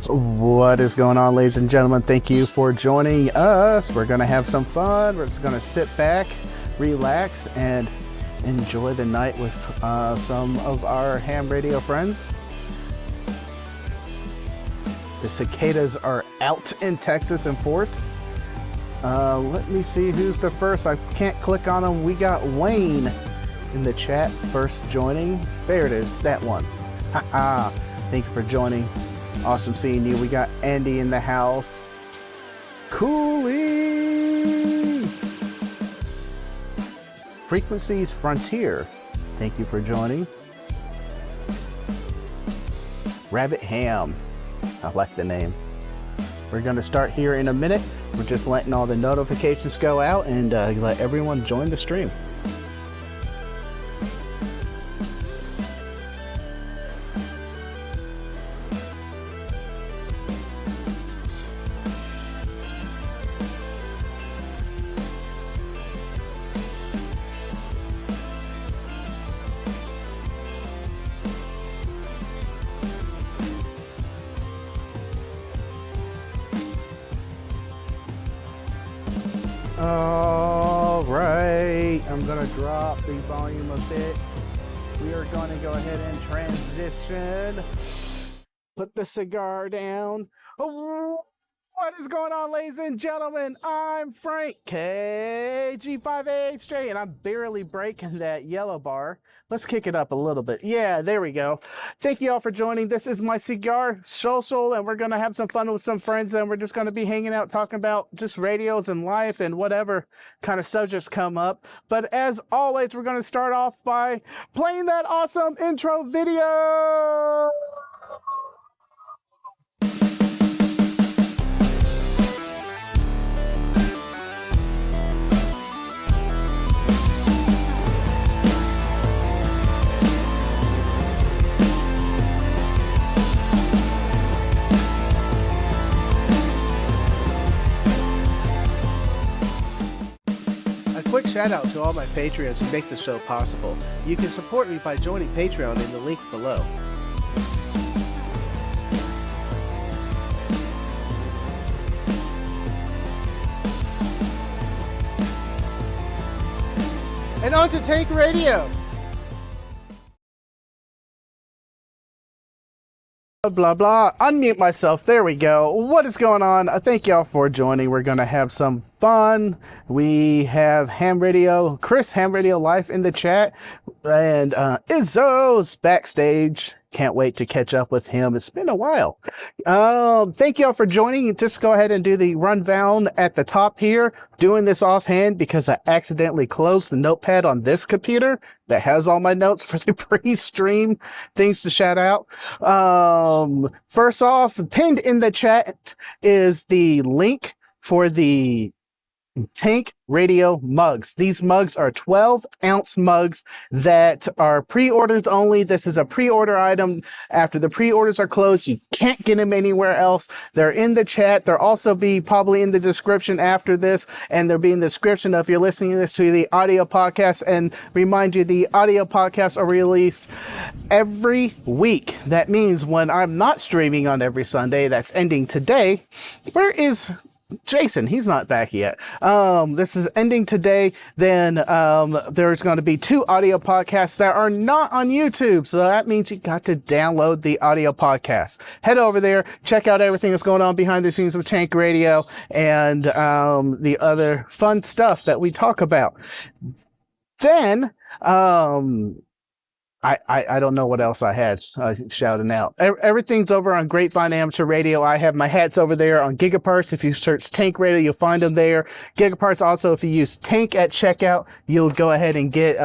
What is going on, ladies and gentlemen? Thank you for joining us. We're going to have some fun. We're just going to sit back, relax, and enjoy the night with some of our ham radio friends. The cicadas are out in Texas in force. Let me see who's the first. I can't click on them. We got Wayne in the chat first joining. There it is, that one. Haha. Thank you for joining. Awesome seeing you. We got Andy in the house. Cooley. Frequencies Frontier. Thank you for joining. Rabbit Ham. I like the name. We're going to start here in a minute. We're just letting all the notifications go out and let everyone join the stream. All right, I'm gonna drop the volume a bit. We are going to go ahead and transition. Put the cigar down. Oh, what is going on, ladies and gentlemen? I'm Frank KG5AHJ, and I'm barely breaking that yellow bar. Let's kick it up a little bit. Yeah, there we go. Thank you all for joining. This is my cigar social, and we're going to have some fun with some friends, and we're just going to be hanging out, talking about just radios and life and whatever kind of subjects come up. But as always, we're going to start off by playing that awesome intro video. Quick shout out to all my Patreons who makes the show possible. You can support me by joining Patreon in the link below. And on to Tank Radio! Blah blah. Unmute myself. There we go. What is going on? Thank y'all for joining. We're gonna have some fun. We have Ham Radio, Chris Ham Radio Life in the chat, and Izzo's backstage. Can't wait to catch up with him. It's been a while. Thank y'all for joining. Just go ahead and do the rundown at the top here. Doing this offhand because I accidentally closed the notepad on this computer that has all my notes for the pre-stream things to shout out. First off, pinned in the chat is the link for the Tank Radio mugs. These mugs are 12-ounce mugs that are pre-orders only. This is a pre-order item. After the pre-orders are closed, you can't get them anywhere else. They're in the chat. They'll also be probably in the description after this, and they'll be in the description if you're listening to this to the audio podcast. And remind you, the audio podcasts are released every week. That means when I'm not streaming on every Sunday, that's ending today. Where is Jason? He's not back yet. This is ending today. Then there's going to be 2 audio podcasts that are not on YouTube. So that means you got to download the audio podcast. Head over there, check out everything that's going on behind the scenes with Tank Radio and the other fun stuff that we talk about. Then I don't know what else I had shouting out. Everything's over on Grapevine Amateur Radio. I have my hats over there on Gigaparts. If you search Tank Radio, you'll find them there. Gigaparts also, if you use Tank at checkout, you'll go ahead and get,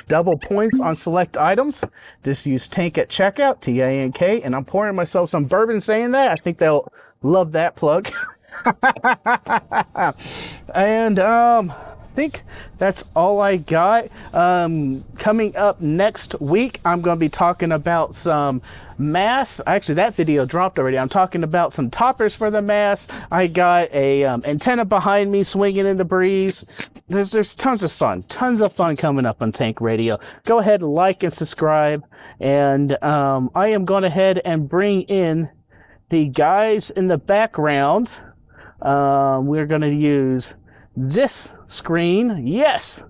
double points on select items. Just use Tank at checkout, T-A-N-K, and I'm pouring myself some bourbon saying that. I think they'll love that plug. And, think that's all I got. Coming up next week, I'm going to be talking about some masts. Actually, that video dropped already. I'm talking about some toppers for the mast. I got a antenna behind me swinging in the breeze. There's tons of fun coming up on Tank Radio. Go ahead and like and subscribe. And I am going ahead and bring in the guys in the background. We're going to use this screen. Yes.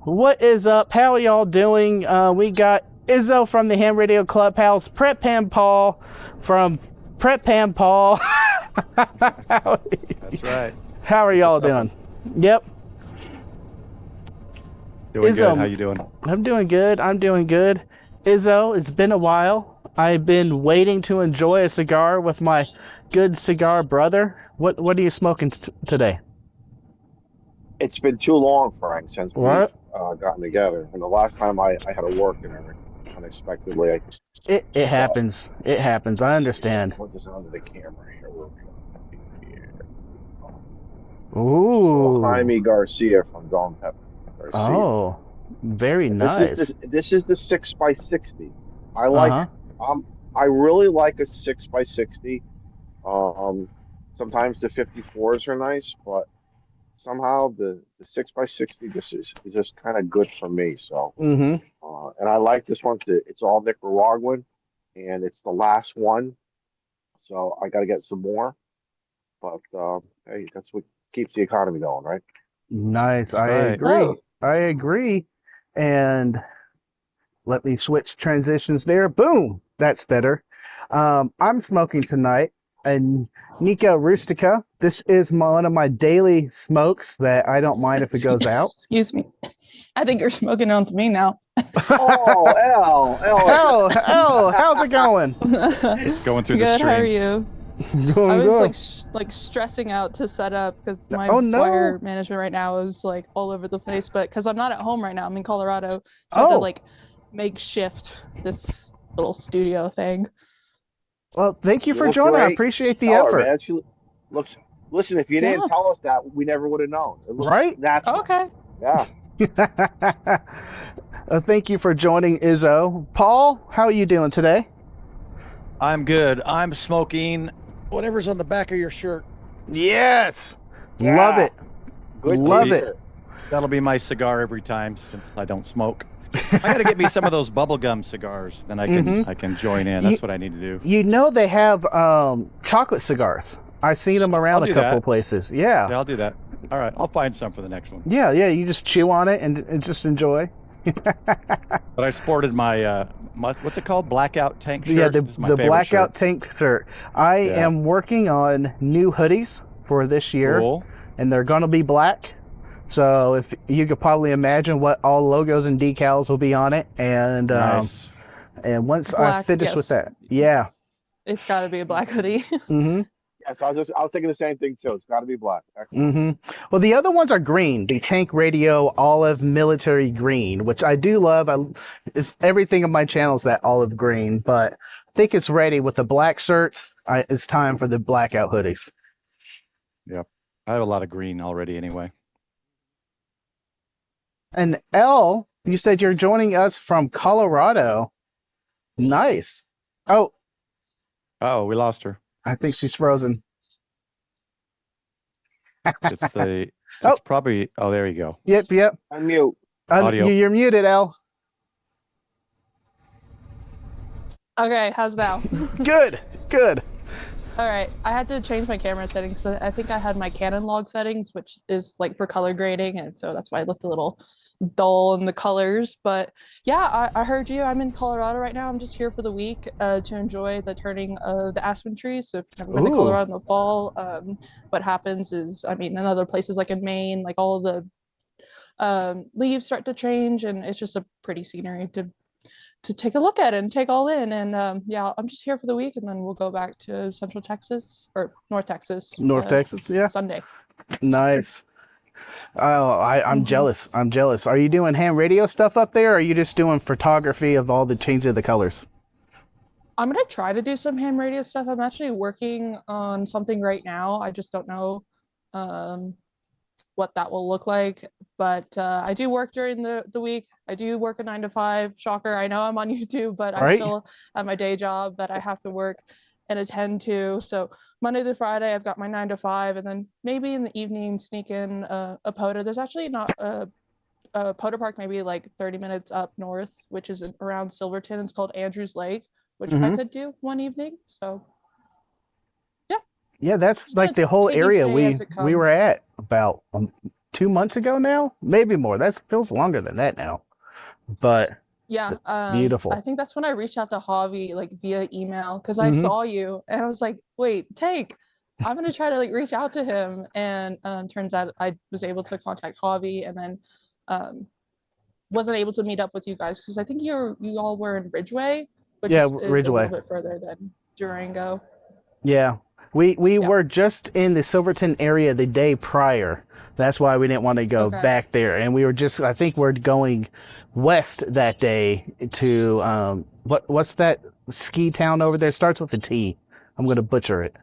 What is up? How are y'all doing? We got Izzo from the Ham Radio Clubhouse, Prep Pam Paul from Prep Pam Paul. That's right. How are y'all doing? Yep. Doing Izzo, good. How you doing? I'm doing good. Izzo, it's been a while. I've been waiting to enjoy a cigar with my good cigar brother. What are you smoking today? It's been too long, Frank, since What? we've gotten together. And the last time I had to work and everything, unexpectedly. It happens. It happens. I understand. Put this onto the camera here. Ooh. Jaime Garcia from Don Pepper Garcia. Oh, very nice. This is the 6x60. I like. I really like a 6x60. Sometimes the 54s are nice, but somehow the 6x60 this is just kind of good for me. So, and I like this one too. It's all Nicaraguan, and it's the last one, so I got to get some more. But hey, that's what keeps the economy going, right? Nice. I right. agree. Oh. I agree. And let me switch transitions there. Boom. That's better. I'm smoking tonight a Nica Rustica. This is one of my daily smokes that I don't mind if it goes out. Excuse me. I think you're smoking on to me now. Oh, Oh, how's it going? It's going through the Good. stream. How are you? Doing I good. was like stressing out to set up because my Oh, no. wire management right now is like all over the place. But because I'm not at home right now, I'm in Colorado, so I have to like makeshift this little studio thing. Well, thank you You for look joining. I great. appreciate the Tell her, effort. man. Listen, if you didn't tell us that, we never would have known. It looks Right? natural. Okay. Yeah. Thank you for joining, Izzo. Paul, how are you doing today? I'm good. I'm smoking whatever's on the back of your shirt. Yes. Yeah. Love it. Good Love t-shirt. That'll be my cigar every time since I don't smoke. I got to get me some of those bubblegum cigars, then I can join in. That's what I need to do. You know they have chocolate cigars. I've seen them around I'll a do couple that. places. Yeah, Yeah. I'll do that. All right, I'll find some for the next one. Yeah, you just chew on it and just enjoy. But I sported my, what's it called? Blackout tank shirt. Yeah, This is my the favorite blackout shirt. tank shirt. I Yeah. am working on new hoodies for this year, Cool. and they're going to be black. So if you could probably imagine what all logos and decals will be on it, and Nice. and once I Black, finish with yes. that, yeah. It's got to be a black hoodie. Mm-hmm. Yeah, so I was thinking the same thing too. It's got to be black. Excellent. Mm-hmm. Well, the other ones are green. The Tank Radio Olive Military Green, which I do love. It's everything of my channel is that olive green, but I think it's ready with the black shirts. It's time for the blackout hoodies. Yep. I have a lot of green already anyway. And Elle, you said you're joining us from Colorado. Nice. Oh, Oh, we lost her. I think she's frozen. It's the. Oh. It's probably. Oh, there you go. Yep. Unmute. Audio. You're muted, Elle. Okay, how's now? Good. All right, I had to change my camera settings. So I think I had my Canon log settings, which is like for color grading, and so that's why it looked a little dull in the colors. But yeah, I heard you. I'm in Colorado right now. I'm just here for the week to enjoy the turning of the aspen trees. So if you've never been to Ooh. Colorado in the fall, what happens is, I mean, in other places like in Maine, like all of the leaves start to change, and it's just a pretty scenery to take a look at it and take all in. And yeah, I'm just here for the week, and then we'll go back to Central Texas or North Texas. Texas, yeah. Sunday. Nice. Oh, I'm jealous. I'm jealous. Are you doing ham radio stuff up there, or are you just doing photography of all the change of the colors? I'm gonna try to do some ham radio stuff. I'm actually working on something right now. I just don't know what that will look like. But I do work during the week. I do work a 9 to 5. Shocker. I know I'm on YouTube, but I Right. still have my day job that I have to work and attend to. So Monday through Friday, I've got my 9 to 5, and then maybe in the evening sneak in a POTA. There's actually not a POTA park, maybe like 30 minutes up north, which is around Silverton. It's called Andrews Lake, which I could do one evening. So Yeah, that's just like gonna the whole take each area day as it we were comes. at about 2 months ago now, maybe more. That feels longer than that now, but Yeah, I beautiful. think that's when I reached out to Javi like via email because I Hmm. saw you and I was like, wait, I'm gonna try to like reach out to him. And turns out I was able to contact Javi, and then um, wasn't able to meet up with you guys because I think you all were in Ridgeway, which Yeah, is a little Ridgeway. bit further than Durango. Yeah, we Yeah. were just in the Silverton area the day prior. That's why we didn't want to go Okay. back there, and we were just. I think we're going west that day to what's that ski town over there? Starts with a T. I'm gonna butcher it.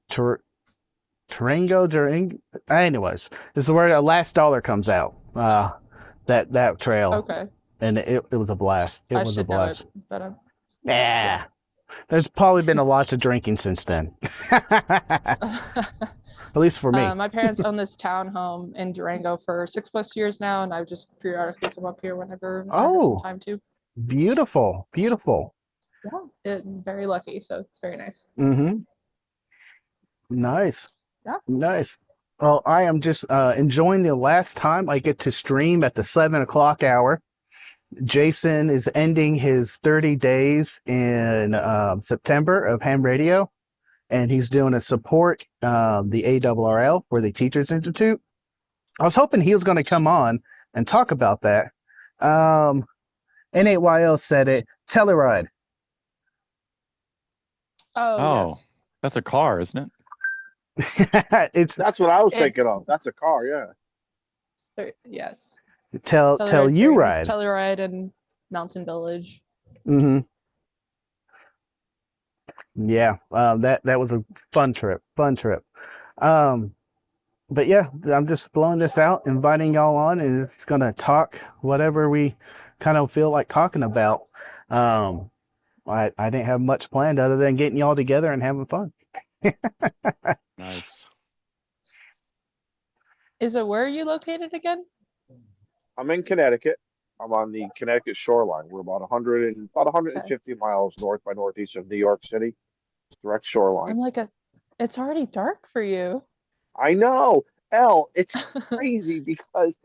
Tur Durango. Anyways, this is where Last Dollar comes out. That trail, Okay. and it was a blast. It I was a should know it, blast. but yeah. Yeah, there's probably been a lot of drinking since then. At least for me. My parents own this townhome in Durango for 6+ years now, and I just periodically come up here whenever I have some Oh, time to. beautiful, beautiful. Yeah, very lucky, so it's very nice. Mm-hmm. Nice, Yeah. nice. Well, I am just enjoying the last time I get to stream at the 7 o'clock hour. Jason is ending his 30 days in September of ham radio, and he's doing a support the ARRL for the Teachers Institute. I was hoping he was going to come on and talk about that. N8YL said it. Telluride. Oh, Oh, yes. that's a car, isn't it? It's That's what I was It's thinking of. That's a car, yeah. yes. tell Telluride's you very nice. ride. Telluride and Mountain Village. Mm-hmm. Yeah, that was a fun trip. Fun trip. Um, but yeah, I'm just blowing this out, inviting y'all on, and it's gonna talk whatever we kind of feel like talking about. Um, I didn't have much planned other than getting y'all together and having fun. Nice. Where are you located again? I'm in Connecticut. I'm on the Connecticut shoreline. We're about 150 miles north by northeast of New York City, direct shoreline. I'm like it's already dark for you. I know, Elle, it's crazy because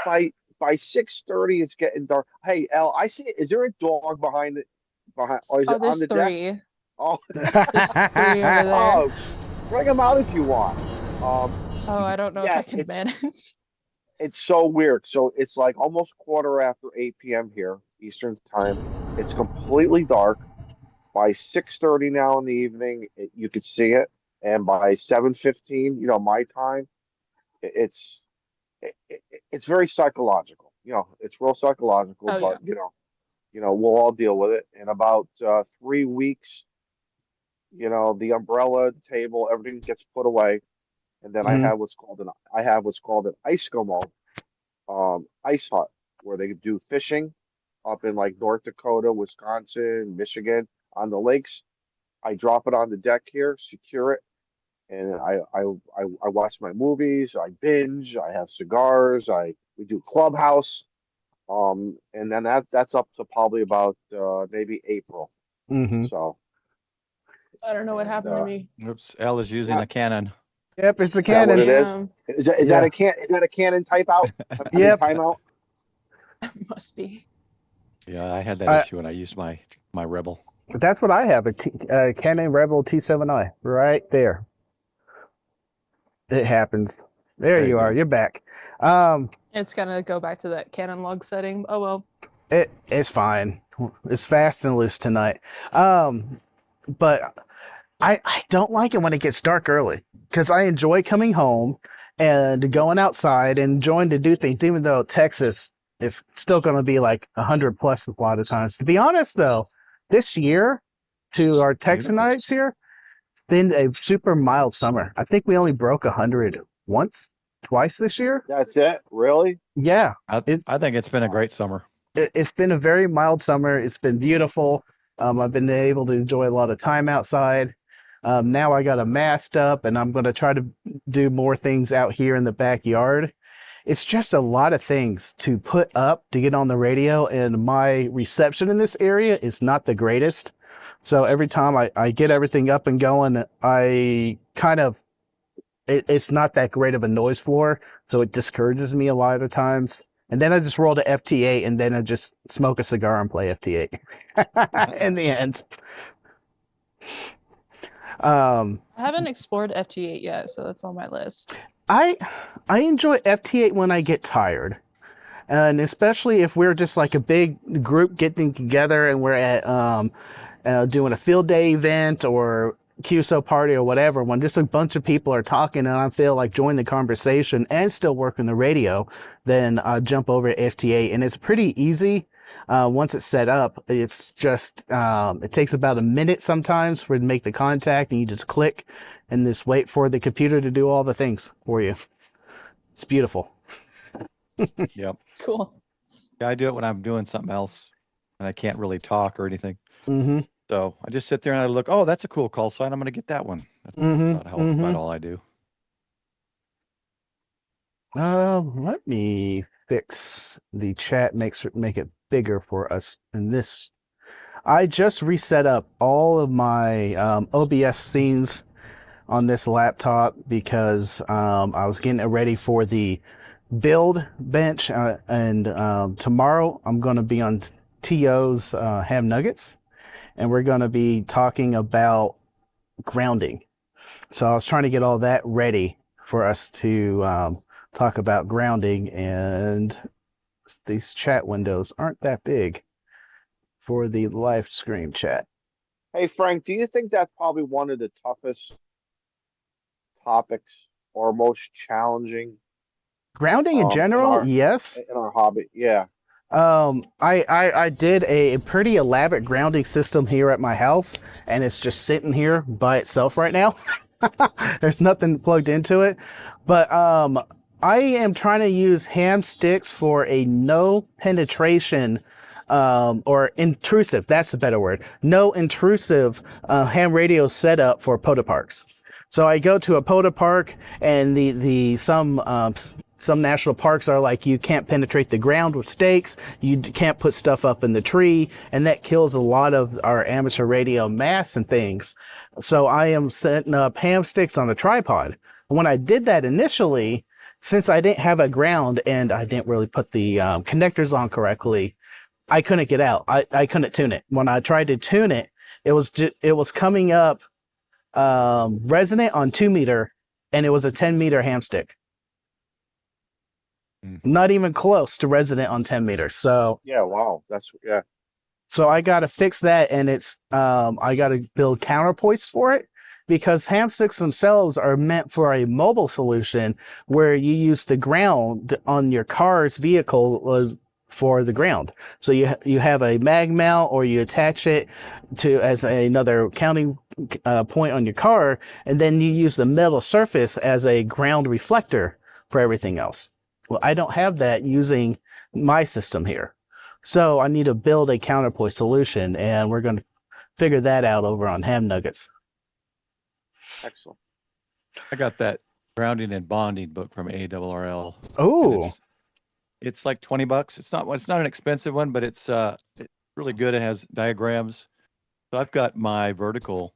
by 6:30 it's getting dark. Hey, Elle, I see it. Is there a dog behind it? Or is Oh, it on there's the deck? 3. Oh, There's 3 over there. oh, bring them out if you want. Oh, I don't know if Yeah, I can manage. it's so weird. So it's like almost quarter after 8 p.m. here, Eastern time. It's completely dark. By 6:30 now in the evening, you could see it, and by 7:15, my time, it's it's very psychological. It's real psychological, Oh yeah. but we'll all deal with it. In about 3 weeks, the umbrella table, everything gets put away, and then I Mhm. have what's called an ice ice hut where they do fishing up in like North Dakota, Wisconsin, Michigan on the lakes. I drop it on the deck here, secure it, and I watch my movies. I binge. I have cigars. We do Clubhouse. And then that's up to probably about maybe April. Mhm. So I don't know what and happened to me. Oops, L is using yeah, a cannon. Yep, it's the is that what cannon. it is? Damn. Is that Yeah. a Canon type out? I mean Yep. timeout. Must be. Yeah, I had that I issue when I used my Rebel. That's what I have, a Canon Rebel T7i right there. It happens. There you you are. go. You're back. Um, It's gonna go back to that Canon log setting. Oh well. it's fine. It's fast and loose tonight. But I don't like it when it gets dark early because I enjoy coming home and going outside and enjoying to do things, even though Texas is still going to be like 100 plus a lot of times. To be honest, though, this year to our Beautiful. Texanites here, it's been a super mild summer. I think we only broke 100 once twice this year. That's it? Really? Yeah, I think it's been a great summer. it's been a very mild summer. It's been beautiful. I've been able to enjoy a lot of time outside. Now I got a mast up, and I'm going to try to do more things out here in the backyard. It's just a lot of things to put up to get on the radio, and my reception in this area is not the greatest. So every time I get everything up and going, I kind of it's not that great of a noise floor, so it discourages me a lot of the times. And then I just roll to FT8, and then I just smoke a cigar and play FT8 in the end. I haven't explored FT8 yet, so that's on my list. I enjoy FT8 when I get tired. And especially if we're just like a big group getting together and we're at doing a field day event or QSO party or whatever, when just a bunch of people are talking and I feel like join the conversation and still working the radio, then I jump over to FT8, and it's pretty easy. Once it's set up, it's just it takes about a minute sometimes for it to make the contact, and you just click and just wait for the computer to do all the things for you. It's beautiful. Yep. Cool. Yeah, I do it when I'm doing something else and I can't really talk or anything. Mm-hmm. So I just sit there and I look, oh, that's a cool call sign. I'm going to get that one. That's about all I do. Let me fix the chat, make it bigger for us in this. I just reset up all of my OBS scenes on this laptop because I was getting it ready for the build bench, and tomorrow I'm going to be on TO's Ham Nuggets, and we're going to be talking about grounding. So I was trying to get all that ready for us to talk about grounding, and these chat windows aren't that big for the live stream chat. Hey, Frank, do you think that's probably one of the toughest topics or most challenging Grounding in general, yes. in our hobby? Yeah. I did a pretty elaborate grounding system here at my house, and it's just sitting here by itself right now. There's nothing plugged into it, but I am trying to use ham sticks for a no penetration or intrusive, that's a better word, no intrusive ham radio setup for POTA parks. So I go to a POTA park, and some national parks are like, you can't penetrate the ground with stakes, you can't put stuff up in the tree, and that kills a lot of our amateur radio masts and things. So I am setting up ham sticks on a tripod. When I did that initially, since I didn't have a ground and I didn't really put the connectors on correctly, I couldn't get out. I couldn't tune it. When I tried to tune it, it was coming up resonant on 2 meter, and it was a 10 meter ham stick. Not even close to resonant on 10 meters. So yeah, wow, yeah. So I got to fix that, and it's I got to build counterpoints for it, because ham sticks themselves are meant for a mobile solution where you use the ground on your car's vehicle for the ground. So you have a mag mount, or you attach it to as another counting point on your car, and then you use the metal surface as a ground reflector for everything else. Well, I don't have that using my system here. So I need to build a counterpoint solution, and we're going to figure that out over on Ham Nuggets. Excellent. I got that grounding and bonding book from ARRL. Oh, it's like $20. It's not an expensive one, but it's really good. It has diagrams. So I've got my vertical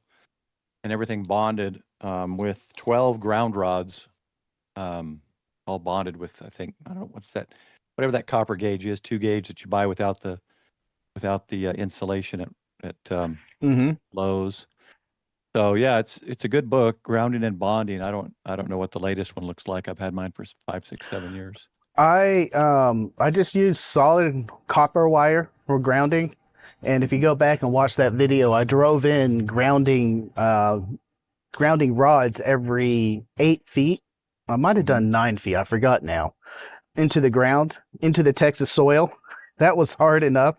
and everything bonded with 12 ground rods, all bonded with, I think, I don't know, what's that, whatever that copper gauge is, 2 gauge that you buy without the insulation at Lowe's. So yeah, it's a good book, grounding and bonding. I don't know what the latest one looks like. I've had mine for 5, 6, 7 years. I just use solid copper wire for grounding, and if you go back and watch that video, I drove in grounding rods every 8 feet. I might have done 9 feet. I forgot now. Into the ground, into the Texas soil. That was hard enough,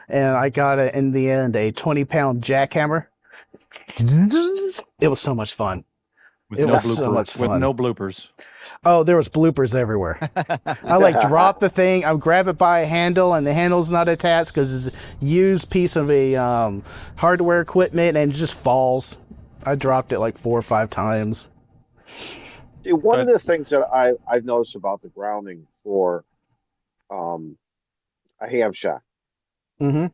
and I got in the end a 20-pound jackhammer. It was so much fun. With no bloopers. Oh, there was bloopers everywhere. I like drop the thing, I grab it by a handle, and the handle's not attached because it's a used piece of a hardware equipment, and it just falls. I dropped it like 4 or 5 times. See, one of But the things that I've noticed about the grounding for um, a ham shack, Mm-hmm.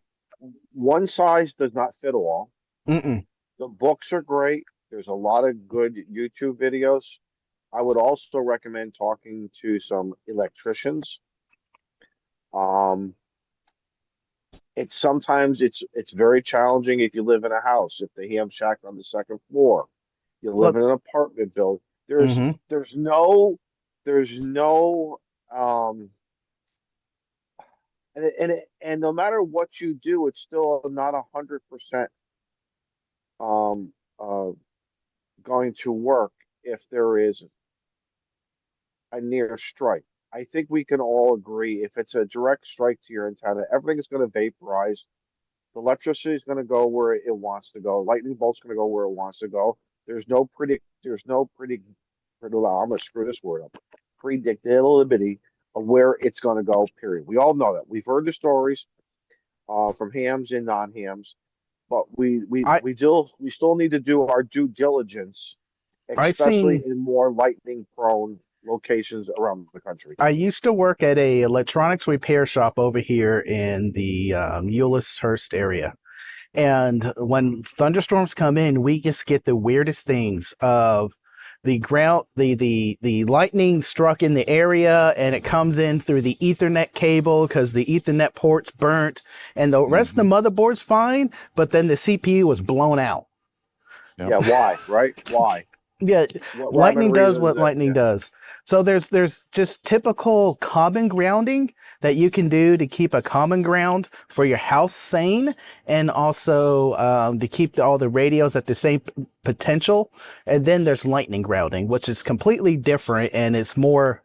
one size does not fit all. Mm-mm. The books are great. There's a lot of good YouTube videos. I would also recommend talking to some electricians. Um, it's sometimes it's very challenging if you live in a house. If the ham shack's on the second floor, you live Well, in an apartment building. mm-hmm. There's no there's no um and no matter what you do, it's still not 100% um uh going to work if there is a near strike. I think we can all agree if it's a direct strike to your antenna, everything is going to vaporize. The electricity is going to go where it wants to go. Lightning bolt's going to go where it wants to go. There's no I'm going to screw this word up. Predictability of where it's going to go, period. We all know that. We've heard the stories from hams and non-hams, but I we still need to do our due diligence, I especially seen. in more lightning prone locations around the country. I used to work at a electronics repair shop over here in the Euless-Hurst area. And when thunderstorms come in, we just get the weirdest things of the lightning struck in the area, and it comes in through the Ethernet cable because the Ethernet port's burnt, and the rest of the Mhm. motherboard's fine, but then the CPU was blown out. Yep. Yeah, why? Right? Why? Yeah, What rhyme and lightning does reason is what it? lightning Yeah. does. So there's just typical common grounding that you can do to keep a common ground for your house sane, and also to keep all the radios at the same potential. And then there's lightning grounding, which is completely different and it's more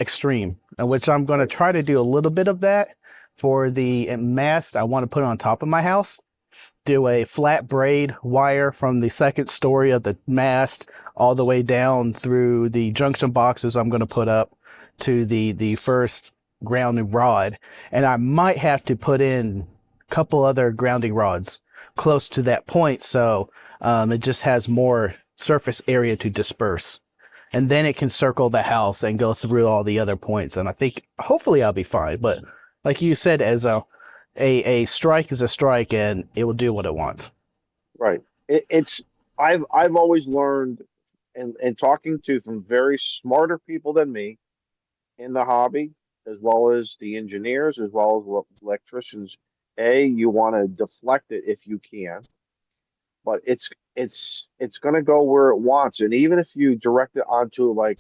extreme, which I'm going to Right. try to do a little bit of that for the mast I want to put on top of my house. Do a flat braid wire from the second story of the mast all the way down through the junction boxes I'm going to put up to the first grounding rod, and I might have to put in a couple other grounding rods close to that point, so it just has more surface area to disperse, and then it can circle the house and go through all the other points, and I think hopefully I'll be fine. But like you said, as a strike is a strike, and it will do what it wants. Right. It's I've always learned and talking to some very smarter people than me in the hobby, as well as the engineers, as well as electricians. You want to deflect it if you can, but it's going to go where it wants. And even if you direct it onto like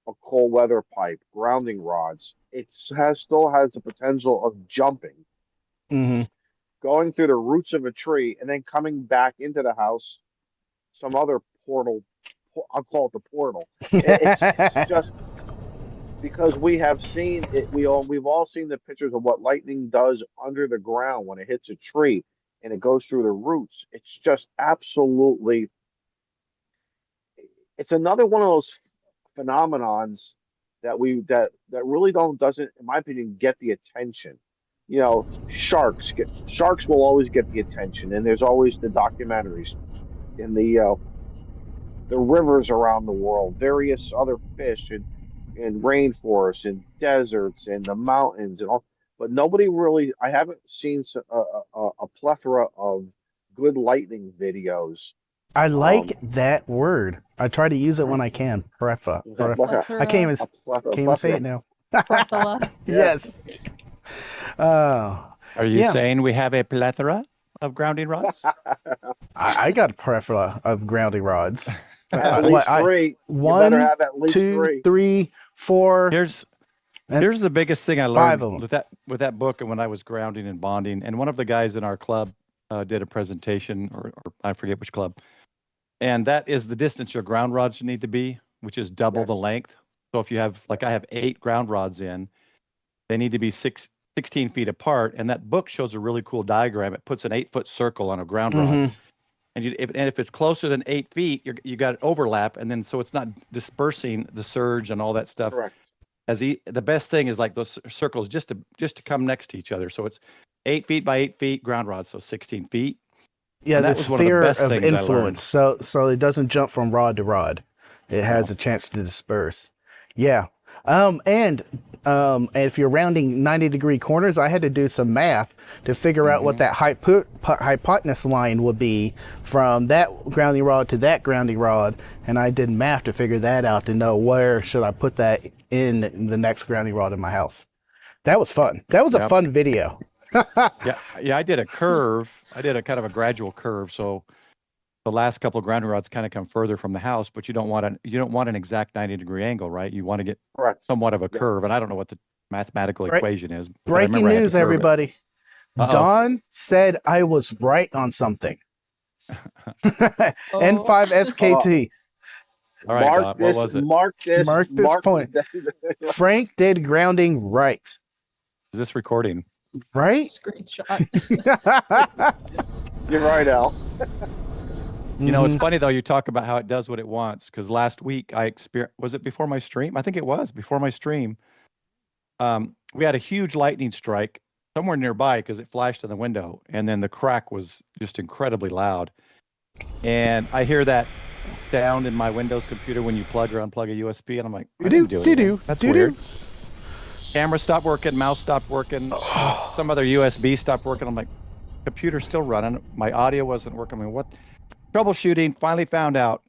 a cold weather pipe, grounding rods, it has still has the potential of jumping, Mm-hmm. going through the roots of a tree, and then coming back into the house some other portal. I'll call it the portal. It's just because we have seen it. We've all seen the pictures of what lightning does under the ground when it hits a tree and it goes through the roots. It's just absolutely. It's another one of those phenomenons that really don't doesn't, in my opinion, get the attention. You know, sharks will always get the attention, and there's always the documentaries in the rivers around the world, various other fish and rainforests and deserts and the mountains and all. But nobody really, I haven't seen a plethora of good lightning videos. I Um, like that word. I try to use it when I can. Prefa. like I can't Plethora, even a can't even say plethora. it now. plethora. Yeah. Yes. Oh, Are you yeah. saying we have a plethora of grounding rods? I got a plethora of grounding rods. At What least I three. You better one, have at least two, three. three, four, Here's and here's the biggest thing I five learned of them. with that book and when I was grounding and bonding. And one of the guys in our club did a presentation, or I forget which club, and that is the distance your ground rods need to be, which is double the Yes. length. So if you have, like I have 8 ground rods in, they need to be 16 feet apart. And that book shows a really cool diagram. It puts an 8-foot circle on a ground rod. Mm-hmm. And if it's closer than 8 feet, you got overlap, and then so it's not dispersing the surge and all that stuff. Correct. The best thing is like those circles just to come next to each other. So it's 8 feet by 8 feet ground rod, so 16 feet. Yeah, And the that was one of the sphere best of things I learned. influence. So it doesn't jump from rod to rod. It has a chance to disperse. Yeah. And if you're rounding 90-degree corners, I had to do some math to figure out what that hypotenuse line would be from that grounding rod to that grounding rod, and I did math to figure that out to know where should I put that in the next grounding rod in my house. That was fun. That was a fun video. Yeah. I did a curve. I did a kind of a gradual curve. So the last couple of grounding rods kind of come further from the house, but you don't want an exact 90-degree angle, right? You want to get somewhat of a curve, and I don't know what the mathematical equation is. Breaking news, everybody. Don said I was right on something. N5 SKT. All right, Don, what was it? Mark this point. Frank did grounding right. Is this recording? Right? Screenshot. You're right, Al. You know, it's funny though, you talk about how it does what it wants, because last week was it before my stream? I think it was before my stream. We had a huge lightning strike somewhere nearby because it flashed in the window, and then the crack was just incredibly loud. And I hear that sound in my Windows computer when you plug or unplug a USB, and I'm like, I didn't do anything. That's weird. Camera stopped working, mouse stopped working, some other USB stopped working. I'm like, computer's still running. My audio wasn't working. I mean, what? Troubleshooting, finally found out.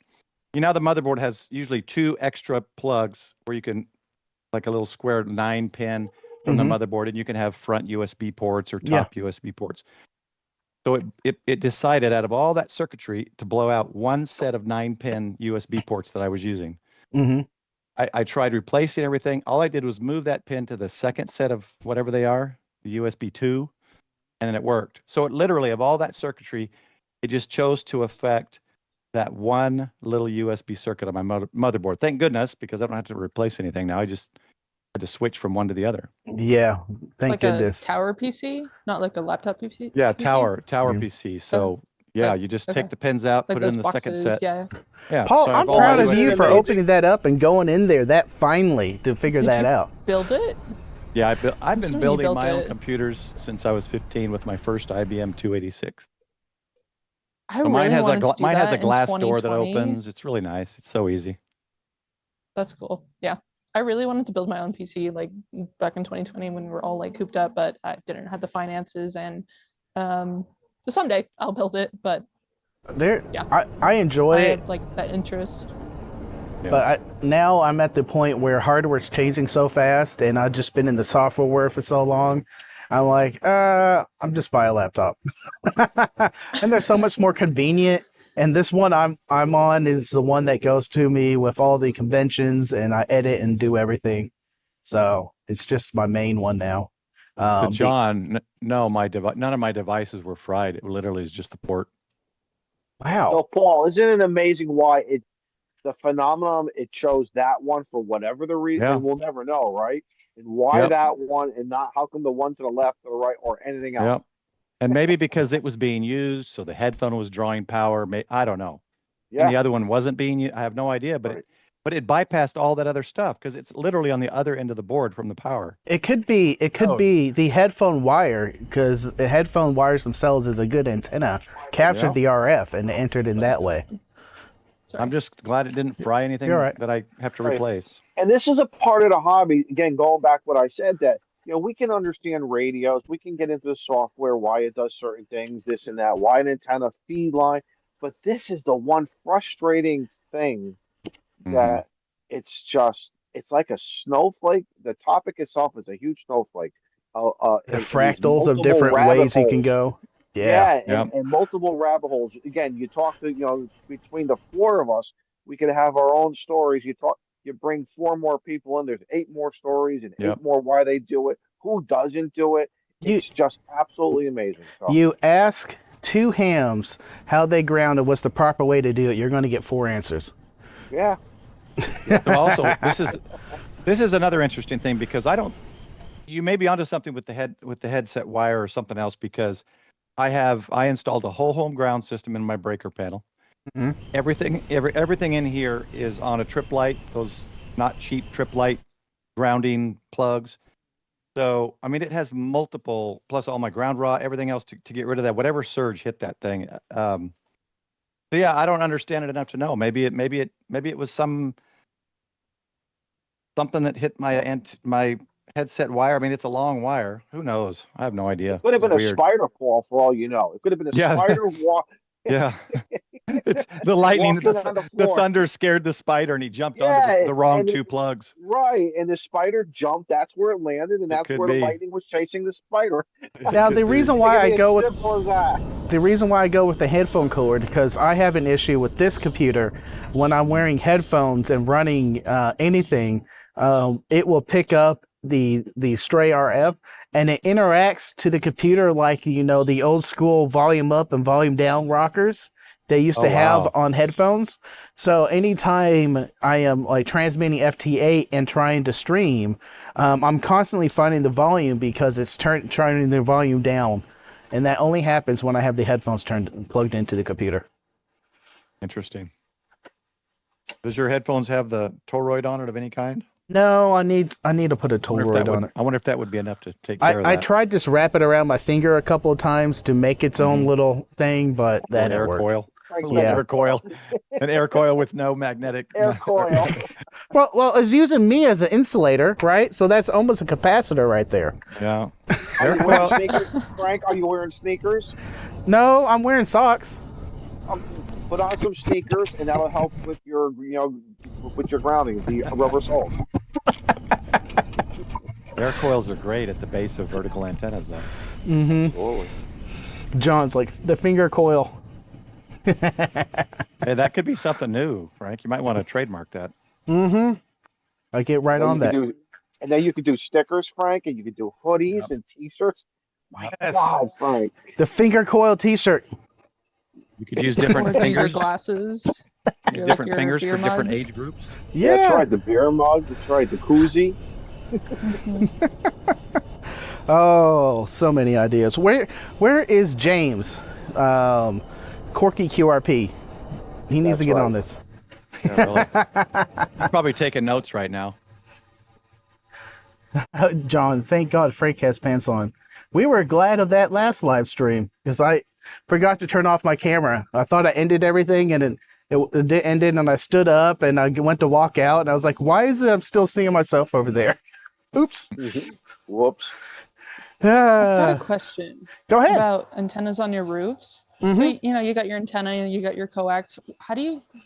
The motherboard has usually 2 extra plugs where you can, like a little square 9-pin from the motherboard, and you can have front USB ports or top USB ports. So it decided out of all that circuitry to blow out one set of 9-pin USB ports that I was using. I tried replacing everything. All I did was move that pin to the second set of whatever they are, the USB 2, and then it worked. So it literally, of all that circuitry, it just chose to affect that one little USB circuit on my motherboard. Thank goodness, because I don't have to replace anything now. I just had to switch from one to the other. Yeah, thank goodness. Like a tower PC, not like a laptop PC? Yeah, tower PC. So you just take the pins out, put it in the second set. Yeah. Paul, so I'm proud of you for opening that up and going in there that finely to figure that out. Build it? Yeah, I've been building my own computers since I was 15 with my first IBM 286. Mine has a glass door that opens. It's really nice. It's so easy. That's cool. Yeah. I really wanted to build my own PC like back in 2020 when we were all like cooped up, but I didn't have the finances, and so someday I'll build it, but I enjoy it. I had like that interest. Yeah. But now I'm at the point where hardware's changing so fast, and I've just been in the software world for so long. I'm like, I'm just buy a laptop. And they're so much more convenient. And this one I'm on is the one that goes to me with all the conventions, and I edit and do everything. So it's just my main one now. But John, no, none of my devices were fried. It literally is just the port. Wow. So Paul, isn't it amazing why the phenomenon it chose that one for whatever the reason? Yeah. We'll never know, right? And why that one and not how come the one to the left or the right or anything else? Yep. And maybe because it was being used, so the headphone was drawing power. I don't know. Yeah. And the other one wasn't being used. I have no idea, but it bypassed all that other stuff because it's literally on the other end of the board from the power. It could be the headphone wire, because the headphone wires themselves is a good antenna, captured the RF and entered in that way. Sorry. I'm just glad it didn't fry anything that I have to replace. And this is a part of the hobby. Again, going back what I said, that we can understand radios, we can get into the software, why it does certain things, this and that, why an antenna, feedline, but this is the one frustrating thing that it's like a snowflake. The topic itself is a huge snowflake. Fractals of different ways you can go. And multiple rabbit holes. Again, you talk to, between the 4 of us, we could have our own stories. You bring 4 more people in, there's 8 more stories and 8 more why they do it, who doesn't do it. It's just absolutely amazing. So. You ask 2 hams how they ground and what's the proper way to do it, you're going to get 4 answers. Yeah. So also, this is another interesting thing, because you may be onto something with the headset wire or something else, because I installed a whole home ground system in my breaker panel. Mhm. Everything in here is on a trip light, those not cheap trip light grounding plugs. So, I mean, it has multiple, plus all my ground rod, everything else to get rid of that, whatever surge hit that thing. So yeah, I don't understand it enough to know. Maybe it was something that hit my headset wire. I mean, it's a long wire. Who knows? I have no idea. It could have It's been a weird. spider crawl for all you know. It could have been a Yeah. spider walk. Yeah. It's the lightning, Walking on the the floor. thunder scared the spider and he jumped onto Yeah, the wrong and two plugs. right, and the spider jumped. That's where it landed, and It that's could where the be. lightning was chasing the spider. Now, Could the be. reason It why could I be go as with simple as that. the reason why I go with the headphone cord, because I have an issue with this computer when I'm wearing headphones and running anything. It will pick up the stray RF and it interacts to the computer like the old school volume up and volume down rockers they used to have Wow. on headphones. So anytime I am like transmitting FT8 and trying to stream, I'm constantly finding the volume because it's turning the volume down. And that only happens when I have the headphones plugged into the computer. Interesting. Does your headphones have the toroid on it of any kind? No, I need to put a I wonder if that toroid on would, it. I wonder if that would be enough to take care of I that. tried to wrap it around my finger a couple of times to make its own Mhm. little thing, but that An air didn't work. coil. Frank's Yeah. An air coil with no magnetic. Air coil. Well, it's using me as an insulator, right? So that's almost a capacitor right there. Yeah. Are Air you wearing coil. sneakers, Frank? Are you wearing sneakers? No, I'm wearing socks. Put on some sneakers, and that'll help with your, with your grounding. The rubber soles. Air coils are great at the base of vertical antennas, though. Mm-hmm. Absolutely. John's like the finger coil. Hey, that could be something new, Frank. You might want to trademark that. Mm-hmm. I get right on that. And then you could do stickers, Frank, and you could do hoodies and T-shirts. My Yes. God, Frank! The finger coil T-shirt. You could use different Or finger fingers. glasses. Use Like different your fingers beer for different mugs. age groups. Yeah. That's right. The beer mug. That's right. The koozie. Oh, so many ideas. Where is James? Corky QRP. He needs That's to get right. on this. Yeah, really. He's probably taking notes right now. John, thank God Frank has pants on. We were glad of that last live stream because I forgot to turn off my camera. I thought I ended everything and it ended and I stood up and I went to walk out and I was like, why is it I'm still seeing myself over there? Oops. Whoops. I've got a Ah, question go ahead. about antennas on your roofs. So Mhm. you got your antenna and you got your coax.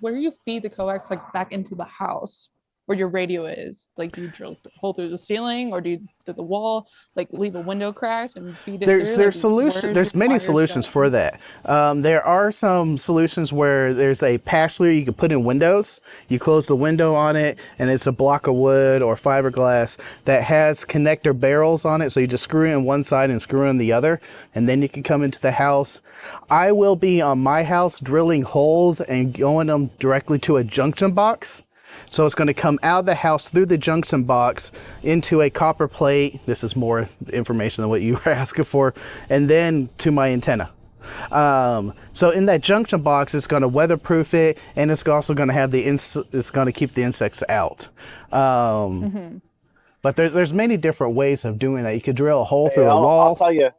Where do you feed the coax like back into the house where your radio is? Like, do you drill a hole through the ceiling or do you through the wall? Like, leave a window cracked and feed it through? There's Like, solution. where's There's your many wires solutions for going? that. There are some solutions where there's a patch layer you can put in windows. You close the window on it, and it's a block of wood or fiberglass that has connector barrels on it. So you just screw in one side and screw in the other, and then you can come into the house. I will be on my house drilling holes and going them directly to a junction box. So it's going to come out of the house through the junction box into a copper plate. This is more information than what you were asking for. And then to my antenna. So in that junction box, it's going to weatherproof it. And it's also going to have it's going to keep the insects out. But there's many different ways of doing that. You could drill a hole Hey, through a I'll wall. tell you.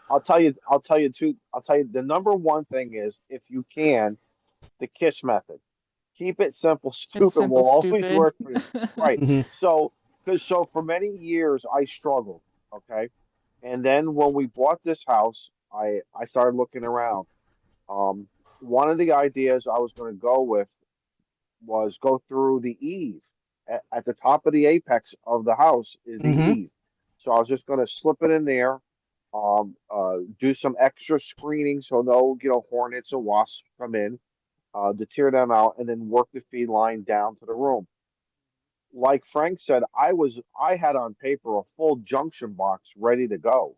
I'll tell you. The number one thing is, if you can, the KISS method. Keep it simple. It's Stupid simple, will always stupid. work for you. Right. Mhm. So for many years I struggled. Okay. And then when we bought this house, I started looking around. One of the ideas I was going to go with was go through the eave. At the top of the apex of the house is the Mhm. eave. So I was just going to slip it in there, do some extra screening so no, hornets or wasps come in, to tear them out, and then work the feed line down to the room. Like Frank said, I had on paper a full junction box ready to go,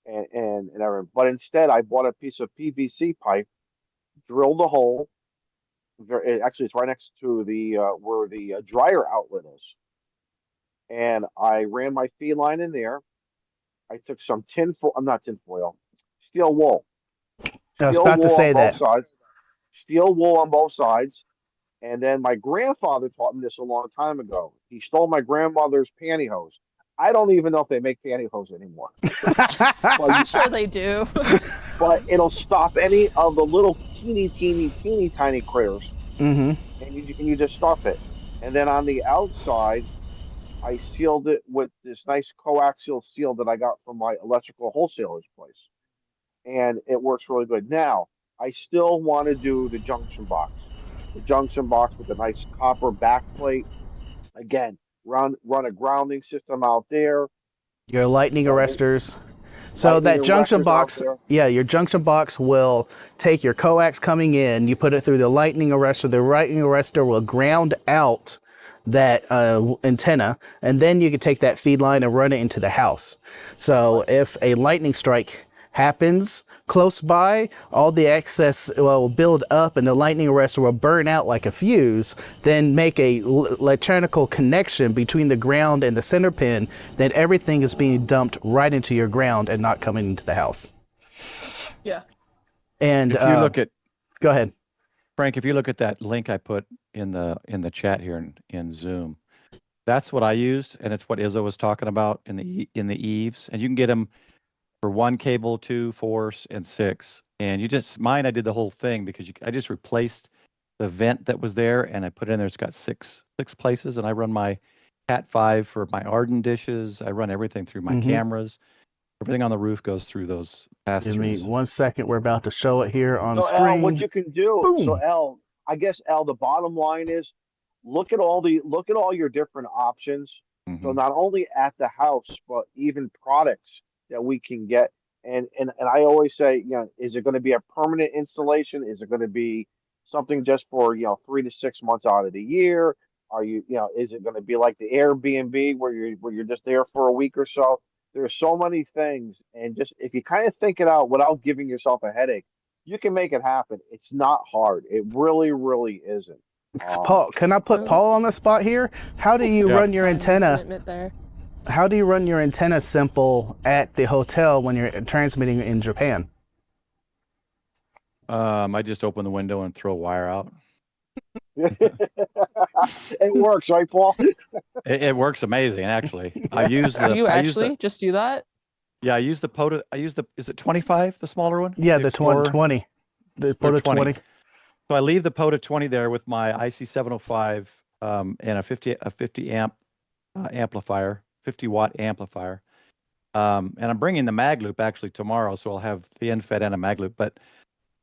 and everything. But instead, I bought a piece of PVC pipe, drilled a hole. Actually, it's right next to the where the dryer outlet is, and I ran my feed line in there. I took some not tin foil, steel wool, I was steel about to wool on say both that. sides, steel wool on both sides. And then my grandfather taught me this a long time ago. He stole my grandmother's pantyhose. I don't even know if they make pantyhose anymore. But I'm sure they do. but it'll stop any of the little teeny tiny critters, Mm-hmm. and you just stuff it. And then on the outside, I sealed it with this nice coaxial seal that I got from my electrical wholesaler's place, and it works really good. Now, I still want to do the junction box with a nice copper backplate. Again, run a grounding system out there. Your lightning You know, they, arresters. So lightning that junction arresters out box, there. yeah, your junction box will take your coax coming in, you put it through the lightning arrestor. The lightning arrestor will ground out that antenna, and then you can take that feed line and run it into the house. So if a lightning strike happens close by, all the excess will build up and the lightning arrestor will burn out like a fuse, then make a electronical connection between the ground and the center pin, then everything is being dumped right into your ground and not coming into the house. Yeah. And If you look at, go ahead. Frank, if you look at that link I put in the chat here in Zoom, that's what I used, and it's what Izzo was talking about in the eaves, and you can get them for 1 cable, 2, 4, and 6. And mine, I did the whole thing because I just replaced the vent that was there and I put it in there. It's got six places, and I run my Cat 5 for my Arden dishes. I run everything through my cameras. Everything on the roof goes through those pass-throughs. Give me 1 second. We're about to show it here on So screen. Al, what you can do? Boom. So Al, I guess Al, the bottom line is look at all your different options. So not only at the house, but even products that we can get. And I always say, is it going to be a permanent installation? Is it going to be something just for 3 to 6 months out of the year? Are is it going to be like the Airbnb where you're just there for a week or so? There's so many things, and just if you kind of think it out without giving yourself a headache, you can make it happen. It's not hard. It really, really isn't. Paul, can I put Paul on the spot here? How do you run your antenna? There. How do you run your antenna simple at the hotel when you're transmitting in Japan? I just open the window and throw a wire out. It works, right, Paul? It works amazing, actually. Just do that? Yeah, I use the POTA. Is it 25, the smaller one? Yeah, the 20. The POTA 20. So I leave the POTA 20 there with my IC705 and a 50 amp amplifier, 50 watt amplifier. And I'm bringing the mag loop actually tomorrow, so I'll have the end fed and a mag loop. But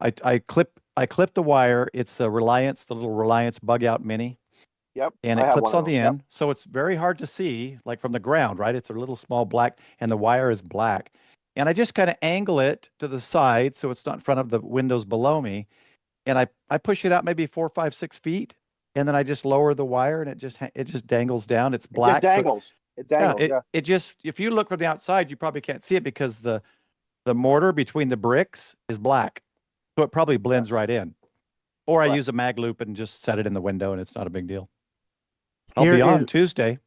I clip the wire. It's the little Reliance bug out mini. Yep. And it clips on the end. Yep. So it's very hard to see, like from the ground, right? It's a little small black, and the wire is black. And I just kind of angle it to the side so it's not in front of the windows below me. And I push it out maybe 4, 5, 6 feet, and then I just lower the wire, and it just dangles down. It's black. It dangles. It just, if you look from the outside, you probably can't see it because the mortar between the bricks is black, so it probably blends right in. Or I use a mag loop and just set it in the window, and it's not a big deal. I'll be on Tuesday.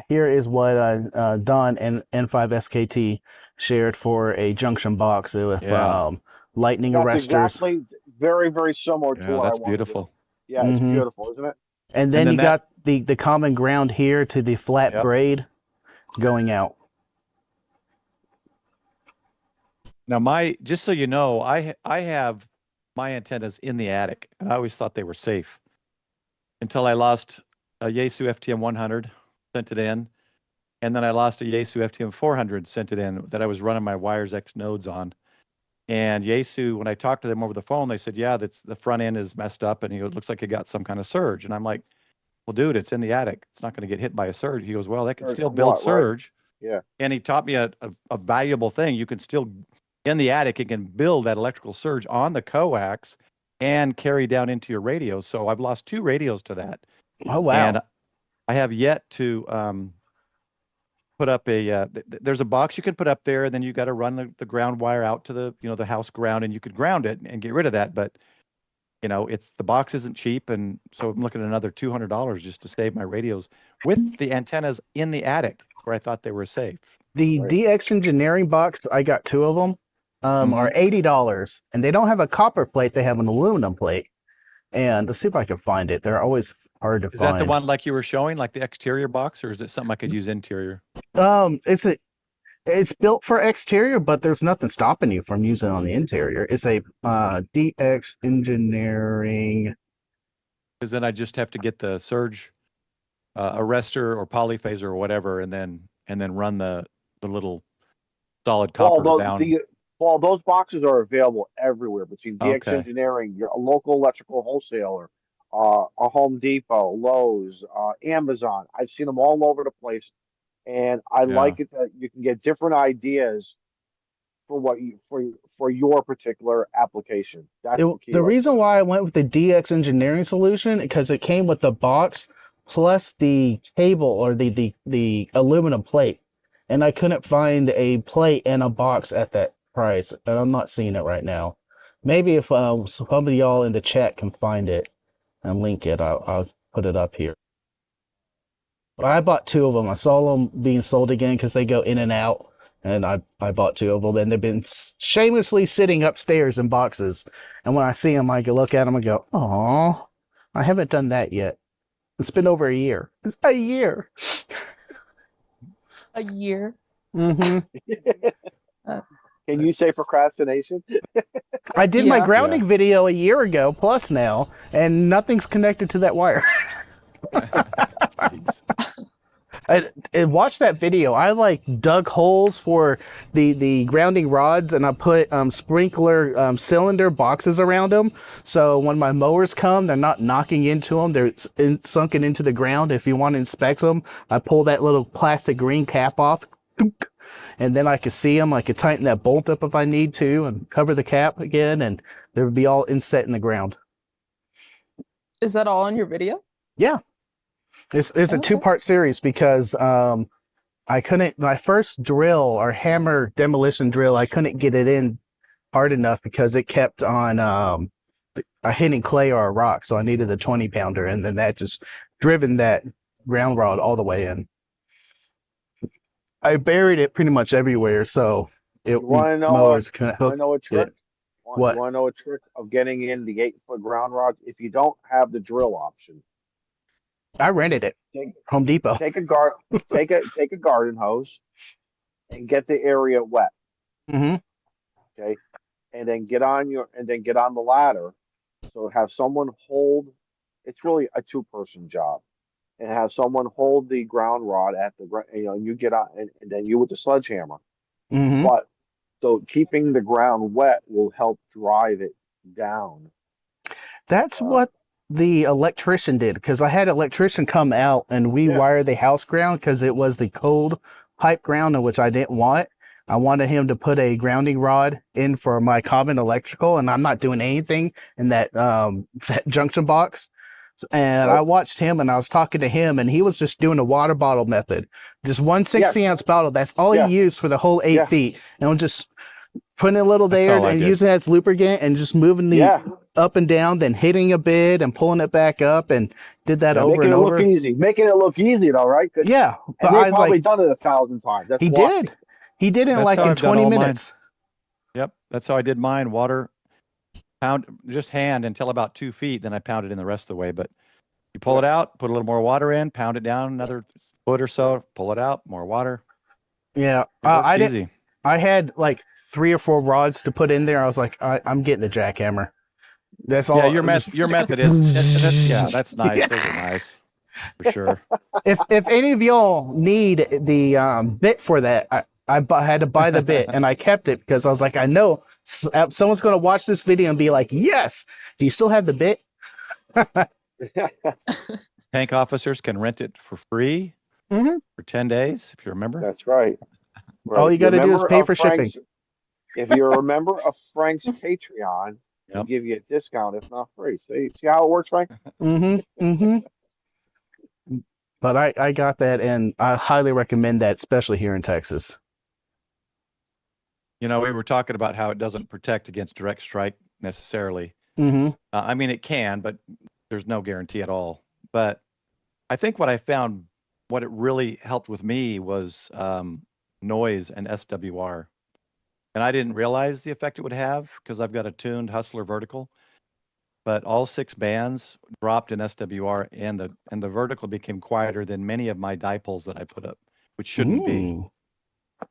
Here is what Don and N5SKT shared for a junction box with lightning arresters. Exactly, very, very similar to what that's I want beautiful. to do. Yeah, it's beautiful, isn't it? And then you got the common ground here to the flat braid going out. Now just so you know, I have my antennas in the attic, and I always thought they were safe until I lost a Yaesu FTM 100, sent it in, and then I lost a Yaesu FTM 400, sent it in, that I was running my Wires X nodes on. And Yaesu, when I talked to them over the phone, they said, yeah, the front end is messed up, and he goes, looks like it got some kind of surge. And I'm like, well, dude, it's in the attic. It's not going to get hit by a surge. He goes, well, that can still build surge. Right? Yeah. And he taught me a valuable thing. You can still, in the attic, it can build that electrical surge on the coax and carry down into your radio. So I've lost 2 radios to that. Oh, wow. And I have yet to put up there's a box you can put up there, and then you got to run the ground wire out to the house ground, and you could ground it and get rid of that. But the box isn't cheap, and so I'm looking at another $200 just to save my radios with the antennas in the attic where I thought they were safe. The DX engineering box, I got 2 of them. are $80, and they don't have a copper plate; they have an aluminum plate. And let's see if I can find it. They're always hard to Is find. that the one like you were showing, like the exterior box, or is it something I could use interior? It's built for exterior, but there's nothing stopping you from using it on the interior. It's a DX Engineering. Because then I just have to get the surge arrestor or polyphaser or whatever, and then run the little solid copper down. Paul, those boxes are available everywhere between DX Okay. Engineering, your local electrical wholesaler, a Home Depot, Lowe's, Amazon. I've seen them all over the place, and I like it that you can get different ideas for what you for your particular application. That's the key. The reason why I went with the DX Engineering solution because it came with the box plus the cable or the aluminum plate, and I couldn't find a plate and a box at that price, and I'm not seeing it right now. Maybe if somebody y'all in the chat can find it and link it, I'll put it up here. But I bought two of them. I saw them being sold again because they go in and out. And I bought two of them, and they've been shamelessly sitting upstairs in boxes. And when I see them, I can look at them and go, "Aw, I haven't done that yet." It's been over a year. It's a year. A year. Mm-hmm. Can you say procrastination? I did my grounding video a year ago, plus now, and nothing's connected to that wire. I watched that video. I like dug holes for the grounding rods, and I put sprinkler cylinder boxes around them. So when my mowers come, they're not knocking into them. They're sunken into the ground. If you want to inspect them, I pull that little plastic green cap off, and then I could see them. I could tighten that bolt up if I need to, and cover the cap again, and they would be all inset in the ground. Is that all in your video? Yeah. There's a two-part series because I couldn't, my first drill or hammer demolition drill, I couldn't get it in hard enough because it kept on hitting clay or a rock, so I needed the 20-pounder, and then that just driven that ground rod all the way in. I buried it pretty much everywhere, so it mowers couldn't hook. I know a trick. What? You want to know a trick of getting in the 8-foot ground rod? If you don't have the drill option, I rented it. Home Depot. Take a garden hose and get the area wet. Mm-hmm. Okay, and then get on the ladder. So have someone hold. It's really a 2-person job, and have someone hold the ground rod at the and you get on, and then you with the sledgehammer. Mm-hmm. But so keeping the ground wet will help drive it down. That's what the electrician did, because I had an electrician come out and we wired the house ground because it was the cold pipe ground, which I didn't want. I wanted him to put a grounding rod in for my common electrical, and I'm not doing anything in that that junction box. And I watched him, and I was talking to him, and he was just doing a water bottle method, just 1 60-ounce bottle. That's all he used for the whole 8 feet, and I'm just putting a little there and using it as lubricant and just moving the up and down, then hitting a bit and pulling it back up, and did that over and over. Making it look easy, though, right? Yeah, but I probably done it 1,000 times. That's did. He did it in 20 minutes. Yep, that's how I did mine. Water, pound, just hand until about 2 feet, then I pounded in the rest of the way. But you pull it out, put a little more water in, pound it down another foot or so, pull it out, more water. Yeah, easy. I had like 3 or 4 rods to put in there. I was like, I'm getting the jackhammer. That's all. Yeah, your method is that's nice. Yeah. Those are nice for sure. If any of y'all need the bit for that, I had to buy the bit, and I kept it because I was like, I know someone's going to watch this video and be like, yes. Do you still have the bit? Tank officers can rent it for free for 10 days, if you remember. That's right. All you got to do is pay for shipping. If you're a member of Frank's Patreon, they'll give you a discount, if not free. See how it works, Frank? But I got that, and I highly recommend that, especially here in Texas. You know, we were talking about how it doesn't protect against direct strike necessarily. I mean, it can, but there's no guarantee at all. But I think what I found, what it really helped with me was noise and SWR. and I didn't realize the effect it would have because I've got a tuned Hustler vertical. But all 6 bands dropped in SWR, and the vertical became quieter than many of my dipoles that I put up, which shouldn't be.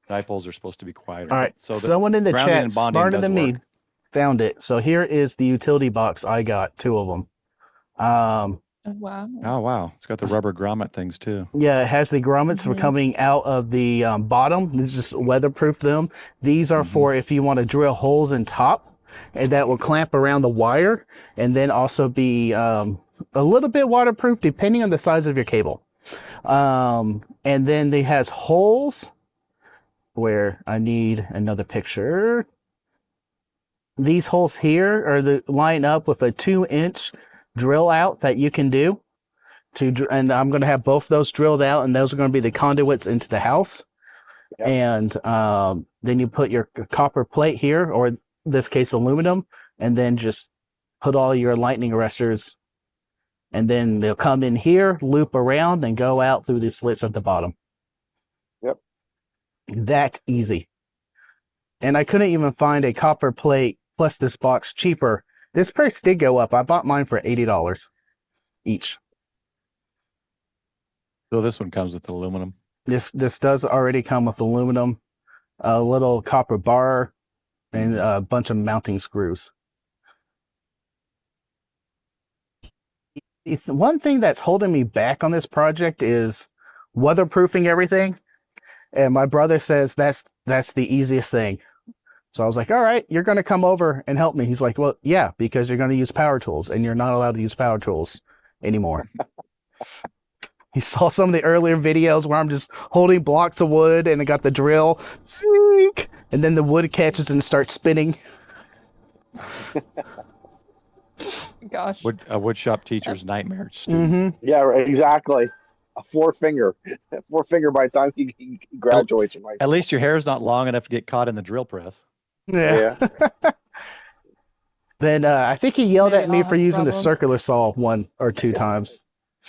Dipoles are supposed to be quieter. All right. So Someone in the grounding chat and bonding smarter does than me work. found it. So here is the utility box. I got 2 of them. Oh, wow. Oh, wow. It's got the rubber grommet things too. Yeah, it has the grommets for coming out of the bottom. It's just weatherproof them. These are for if you want to drill holes in top, and that will clamp around the wire, and then also be a little bit waterproof depending on the size of your cable. And then it has holes where I need another picture. These holes here are line up with a 2-inch drill out that you can do. And I'm going to have both those drilled out, and those are going to be the conduits into the house. Yep. And then you put your copper plate here, or in this case aluminum, and then just put all your lightning arresters, and then they'll come in here, loop around, and go out through the slits at the bottom. Yep. That easy. And I couldn't even find a copper plate plus this box cheaper. This price did go up. I bought mine for $80 each. So this one comes with aluminum. This does already come with aluminum, a little copper bar, and a bunch of mounting screws. One thing that's holding me back on this project is weatherproofing everything. And my brother says that's the easiest thing. So I was like, all right, you're going to come over and help me. He's like, well, yeah, because you're going to use power tools, and you're not allowed to use power tools anymore. He saw some of the earlier videos where I'm just holding blocks of wood and I got the drill, and then the wood catches and starts spinning. Gosh. A wood shop teacher's nightmare. Student. Yeah, right, exactly. A 4-finger by the time he graduates from high school. At least your hair's not long enough to get caught in the drill press. Yeah. Then I think he yelled Maybe at me I'll for have a using the problem. circular saw 1 or 2 times.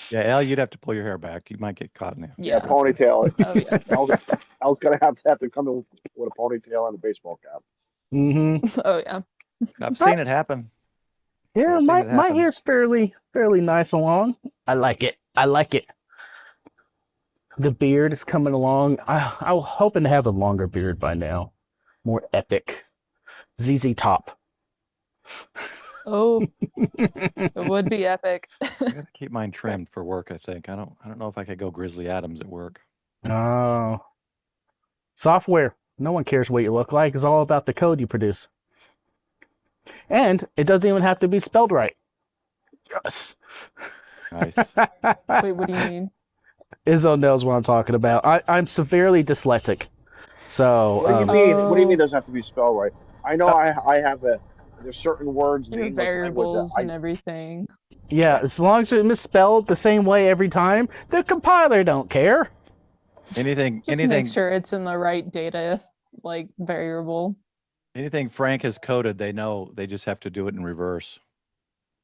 Yeah, Al, you'd have to pull your hair back. You might get caught in there. Yeah. Ponytail it. Oh, yeah. I was gonna have to come in with a ponytail and a baseball cap. Oh, yeah. I've seen it happen. Yeah, I've seen my it happen. hair's fairly nice along. I like it. The beard is coming along. I was hoping to have a longer beard by now. More epic. ZZ Top. Oh, it would be epic. I gotta keep mine trimmed for work, I think. I don't know if I could go Grizzly Adams at work. Oh. Software. No one cares what you look like. It's all about the code you produce. And it doesn't even have to be spelled right. Yes. Nice. Wait, what do you mean? Izzo knows what I'm talking about. I'm severely dyslexic. So, What do you mean? What do you mean it doesn't have to be spelled right? I know I have there's certain words in the Your English language variables that and everything. yeah, as long as it's misspelled the same way every time, the compiler don't care. Anything Just make sure it's in the right data, like variable. anything Frank has coded, they know they just have to do it in reverse.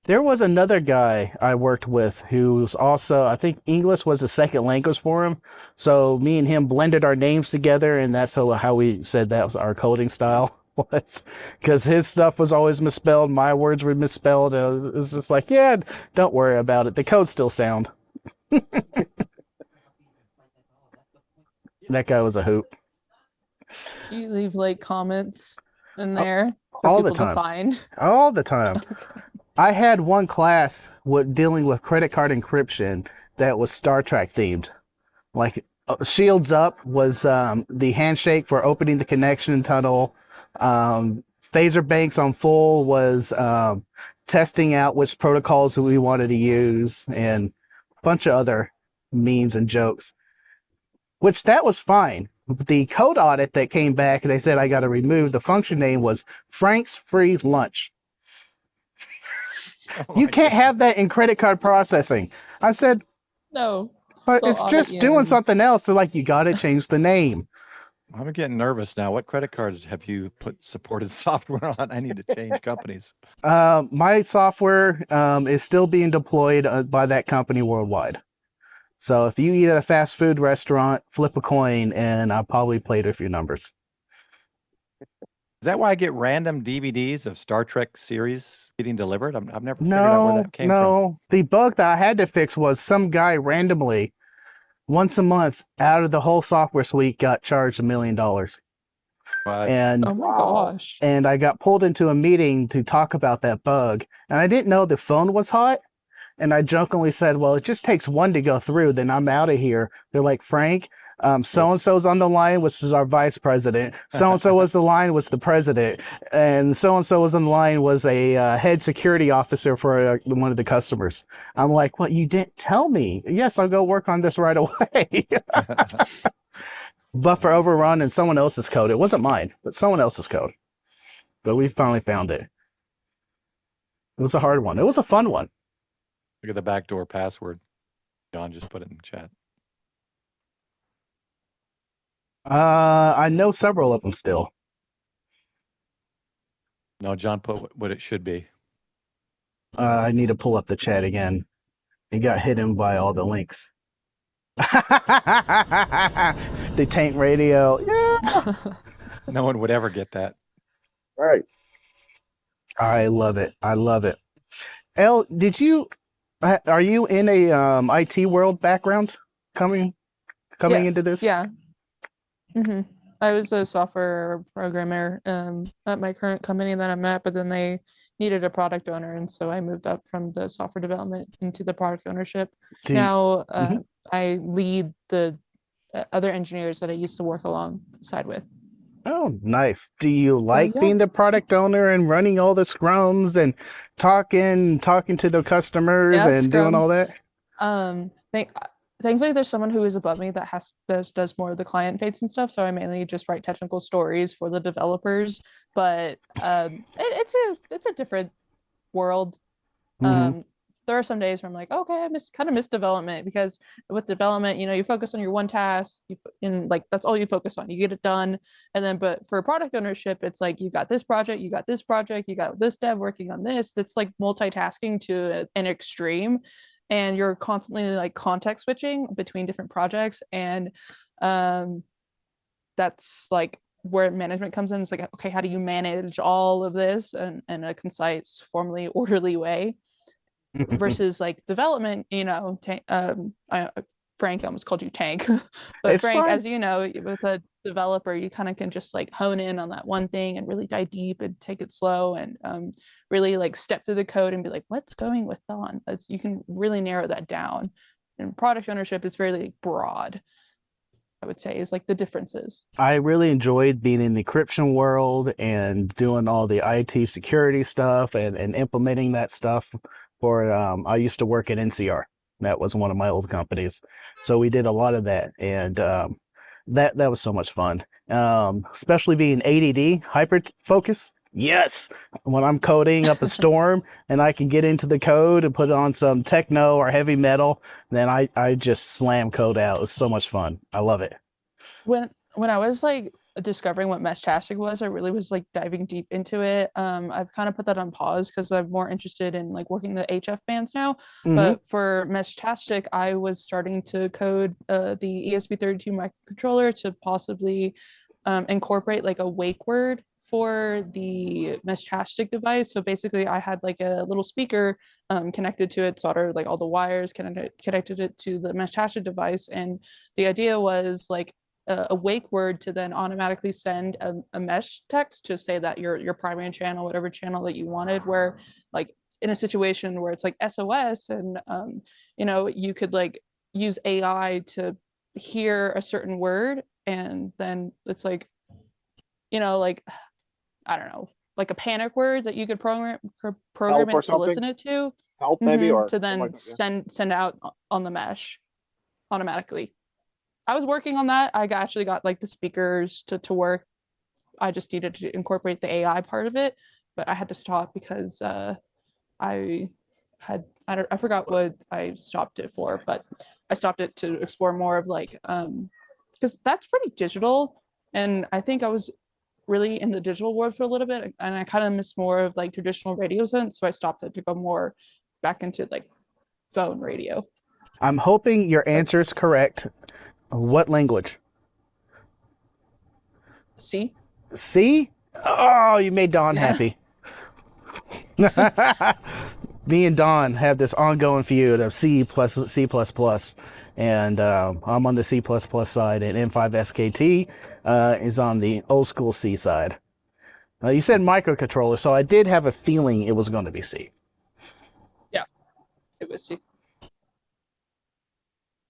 There was another guy I worked with who was also, I think English was a second language for him. So me and him blended our names together, and that's how we said that was our coding style. Was because his stuff was always misspelled, my words were misspelled, and it was just like, yeah, don't worry about it. The code's still sound. That guy was a hoot. You leave like comments in there for all the people to time. find. All the time. I had one class dealing with credit card encryption that was Star Trek themed. Like Shields Up was the handshake for opening the connection tunnel. Phaser Banks on Full was testing out which protocols we wanted to use, and a bunch of other memes and jokes, which that was fine. The code audit that came back, they said I got to remove the function name was Frank's Free Lunch. You can't have that in credit card processing. I said, No. but They'll it's audit just you. doing something else. They're like, you got to change the name. I'm getting nervous now. What credit cards have you put supported software on? I need to change companies. My software is still being deployed by that company worldwide. So if you eat at a fast food restaurant, flip a coin, and I'll probably play it a few numbers. Is that why I get random DVDs of Star Trek series getting delivered? I've never figured out where No, that came from. no. The bug that I had to fix was some guy randomly once a month out of the whole software suite got charged $1 million. But And Oh my Wow. gosh. and I got pulled into a meeting to talk about that bug. And I didn't know the phone was hot. And I jokingly said, well, it just takes one to go through, then I'm out of here. They're like, Frank, so-and-so's on the line, which is our vice president. So-and-so was the line, was the president. And so-and-so was on the line, was a head security officer for one of the customers. I'm like, well, you didn't tell me. Yes, I'll go work on this right away. Buffer overrun and someone else's code. It wasn't mine, but someone else's code. But we finally found it. It was a hard one. It was a fun one. look at the backdoor password. John just put it in the chat. I know several of them still. No, John put what it should be. I need to pull up the chat again. It got hidden by all the links. The tank radio. Yeah. No one would ever get that. Right. I love it. I love it. Elle, are you in a IT world background coming Yeah, into this? Yeah. I was a software programmer at my current company that I'm at, but then they needed a product owner, and so I moved up from the software development into the product ownership. Now I lead the other engineers that I used to work alongside with. Oh, nice. Do you like yeah. being the product owner and running all the scrums and talking to the customers Yeah, and doing Scrum. all that? Thankfully, there's someone who is above me that does more of the client facing stuff. So I mainly just write technical stories for the developers. But it's a different world. Mhm. There are some days where I'm like, okay, I kind of miss development, because with development, you focus on your one task, that's all you focus on. You get it done, and then but for product ownership, it's like you got this project, you got this project, you got this dev working on this. That's like multitasking to an extreme, and you're constantly like context switching between different projects, and that's like where management comes in. It's like, okay, how do you manage all of this in a concise, formally orderly way? Versus like development, Frank, I almost called you Tank, but It's Frank, fine. as you know, with a developer, you kind of can just like hone in on that one thing and really dive deep and take it slow, and really like step through the code and be like, what's going with on? You can really narrow that down. And product ownership is very like, broad, I would say, is like the differences. I really enjoyed being in the encryption world and doing all the IT security stuff and implementing that stuff for, I used to work at NCR. That was one of my old companies. So we did a lot of that. And that was so much fun. Especially being ADD, hyper focus. Yes. When I'm coding up a storm and I can get into the code and put on some techno or heavy metal, then I just slam code out. It was so much fun. I love it. When I was like discovering what Meshtastic was, I really was like diving deep into it. I've kind of put that on pause because I'm more interested in like working the HF bands now. Mhm. But for Meshtastic, I was starting to code the ESP32 microcontroller to possibly incorporate like a wake word for the Meshtastic device. So basically, I had like a little speaker connected to it, soldered like all the wires, connected it to the Meshtastic device, and the idea was like a wake word to then automatically send a mesh text to say that your primary channel, whatever channel that you wanted, where like in a situation where it's like SOS, and you could like use AI to hear a certain word, and then it's like, like, I don't know, like a panic word that you could program Help or it to listen something? it to, Help maybe, or to something then like that, yeah. send out on the mesh automatically. I was working on that. I actually got like the speakers to work. I just needed to incorporate the AI part of it, but I had to stop because I forgot what I stopped it for, but I stopped it to explore more of like because that's pretty digital, and I think I was really in the digital world for a little bit, and I kind of miss more of like traditional radio sense, so I stopped it to go more back into like phone radio. I'm hoping your answer is correct. What language? See? C? Oh, you made Don Yeah. happy. Me and Don have this ongoing feud of C plus C plus plus, and I'm on the C plus plus side, and M5 SKT is on the old school C side. You said microcontroller, so I did have a feeling it was going to be C. Yeah, it was.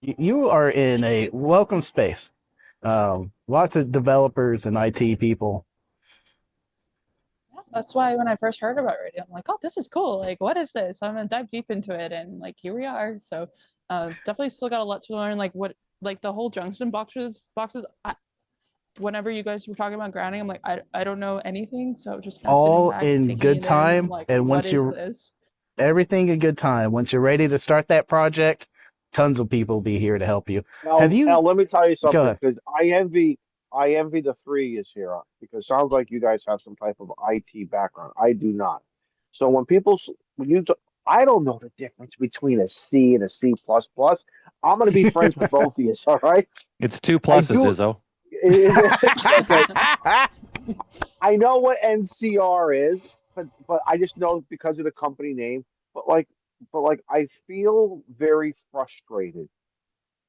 You are in a Yes. welcome space. Lots of developers and IT people. That's why when I first heard about radio, I'm like, oh, this is cool. Like, what is this? I'm gonna dive deep into it, and like, here we are. So, definitely still got a lot to learn. Like, what, like the whole junction boxes. Whenever you guys were talking about grounding, I'm like, I don't know anything. So just kind of sitting All back, in taking good it in. And I'm time, like, and what once is you're this? everything in good time. Once you're ready to start that project, tons of people will be here to help you. Have you? Let me tell you Go something ahead. because I envy the three is here because it sounds like you guys have some type of IT background. I do not. So when I don't know the difference between a C and a C plus plus. I'm going to be friends with both of you. All right. It's two I pluses, do. Izzo. Okay. I know what NCR is, but I just know because of the company name. But like, I feel very frustrated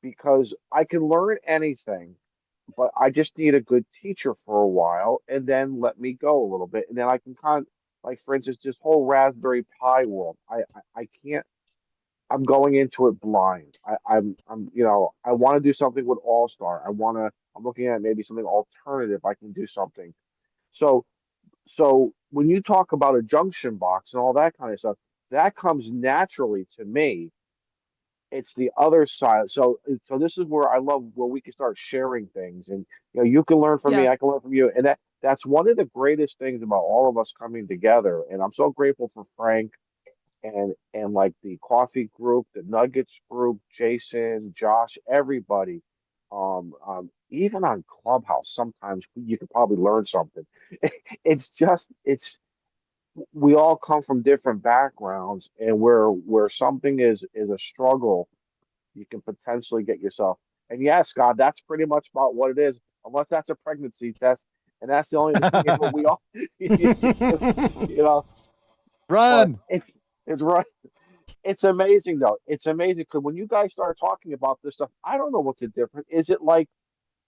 because I can learn anything, but I just need a good teacher for a while and then let me go a little bit. And then I can like, for instance, this whole Raspberry Pi world. I can't, I'm going into it blind. I want to do something with All Star. I'm looking at maybe something alternative. I can do something. So, so when you talk about a junction box and all that kind of stuff, that comes naturally to me. It's the other side. So this is where I love where we can start sharing things, and you can learn from me, Yeah. I can learn from you, and that's one of the greatest things about all of us coming together. And I'm so grateful for Frank and like the coffee group, the Nuggets group, Jason, Josh, everybody. Even on Clubhouse, sometimes you can probably learn something. It's we all come from different backgrounds, and where something is a struggle you can potentially get yourself. And yes, God, that's pretty much about what it is, unless that's a pregnancy test, and that's the only thing what we all, you know. But Run. it's right. It's amazing though. It's amazing because when you guys start talking about this stuff, I don't know what the difference is. It like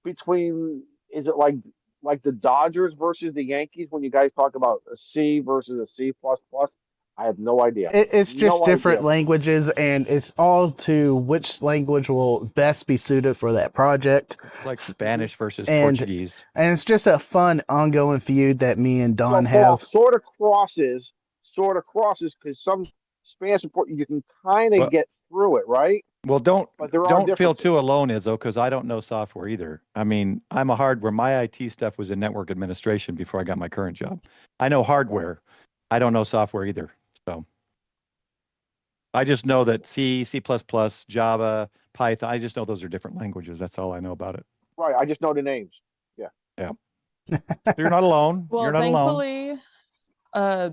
between is it like the Dodgers versus the Yankees when you guys talk about a C versus a C plus plus? I have no idea. It's just No different idea. languages, and it's all to which language will best be suited for that project. It's like Mhm. Spanish versus And Portuguese. it's just a fun ongoing feud that me and Don Well, have. sort of crosses because some Spanish support you can kind of Well, get through it, right? well, don't But there are don't feel too differences. alone, Izzo, because I don't know software either. I mean, I'm a hardware. My IT stuff was in network administration before I got my current job. I know Okay. hardware. I don't know software either. So I just know that C, C++, Java, Python. I just know those are different languages. That's all I know about it. Right. I just know the names. Yeah. Yeah. You're not alone. You're Well, not alone. thankfully, uh,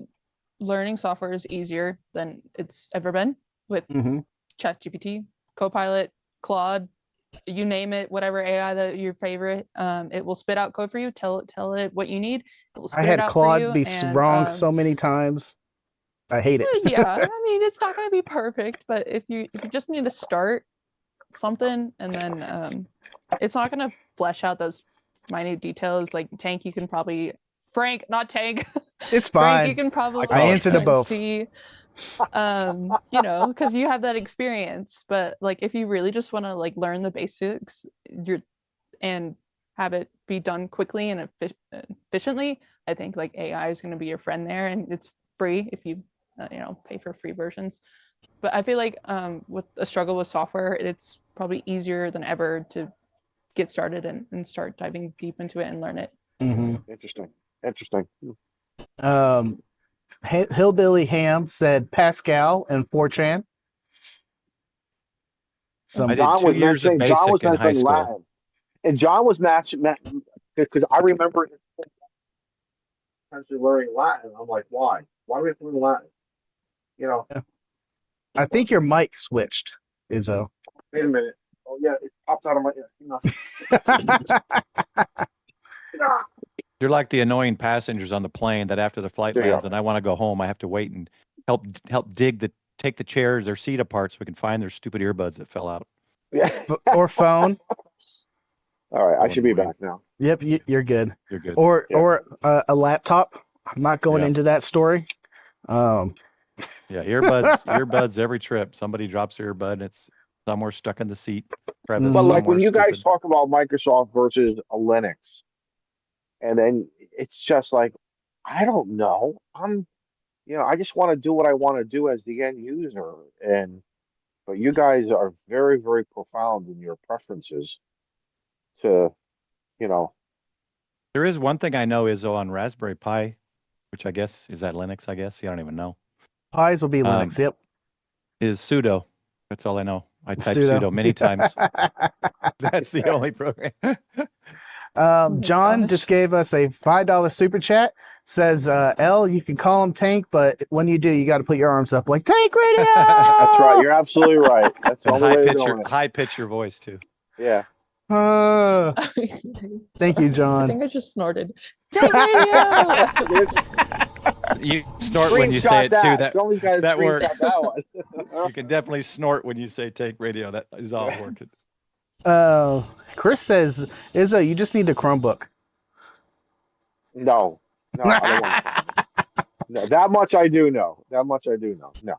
learning software is easier than it's ever been with Mhm. ChatGPT, Copilot, Claude, you name it, whatever AI that your favorite, it will spit out code for you. Tell it what you need. It will I spit it had out for Claude you. be And wrong so many times. I hate it. yeah, I mean, it's not going to be perfect, but if you just need to start something, and then it's not going to flesh out those minute details like Tank. You can probably Frank, not Tank. It's Frank, you fine. can I I call probably it answer to Frank. both. see because you have that experience. But like if you really just want to like learn the basics, and have it be done quickly and efficiently, I think like AI is going to be your friend there, and it's free if you pay for free versions. But I feel like with a struggle with software, it's probably easier than ever to get started and start diving deep into it and learn it. Hmm. Interesting. Interesting. Um, Hillbilly Ham said Pascal and Fortran. And I Some did John 2 years of basic Was in high mentioning school. Latin, and John was matching because I remember potentially learning Latin. I'm like, why? Why do we have to learn Latin? You know, I think your mic switched, Izzo. wait a minute. Oh yeah, it popped out of my ear. You know, You're like the annoying passengers on the plane that after the flight Yeah. lands and I want to go home, I have to wait and help take the chairs or seat apart so we can find their stupid earbuds that fell out. Yeah. Or phone. All right, I Oh, should be annoying. back now. Yep, you're good. You're good. Or Yeah. a laptop. I'm not going Yeah. into that story. Yeah, earbuds every trip. Somebody drops their earbud and it's somewhere stuck in the seat. Crevice But like somewhere when you guys stupid. talk about Microsoft versus a Linux, and then it's just like, I don't know. I just want to do what I want to do as the end user. But you guys are very, very profound in your preferences to, you know, There is one thing I know is on Raspberry Pi, which I guess is that Linux, I guess. I don't even know. Pies will be Linux. Yep. Is sudo. That's all I know. I typed Sudo. sudo many times. That's the only program. John gosh. just gave us a $5 super chat. Says, L, you can call him Tank, but when you do, you got to put your arms up like Tank Radio. that's right. You're absolutely right. That's the And only way of doing it. high pitch your voice too. Yeah. Thank you, I John. think I just snorted. Tank Radio! You snort when you say Screenshot it too. that. Somebody's got to that screenshot works. that one. You can definitely snort when you say take radio. That is all working. Chris says, Izzo, you just need a Chromebook. No, I don't want no, that much I do know. That much I do know. No.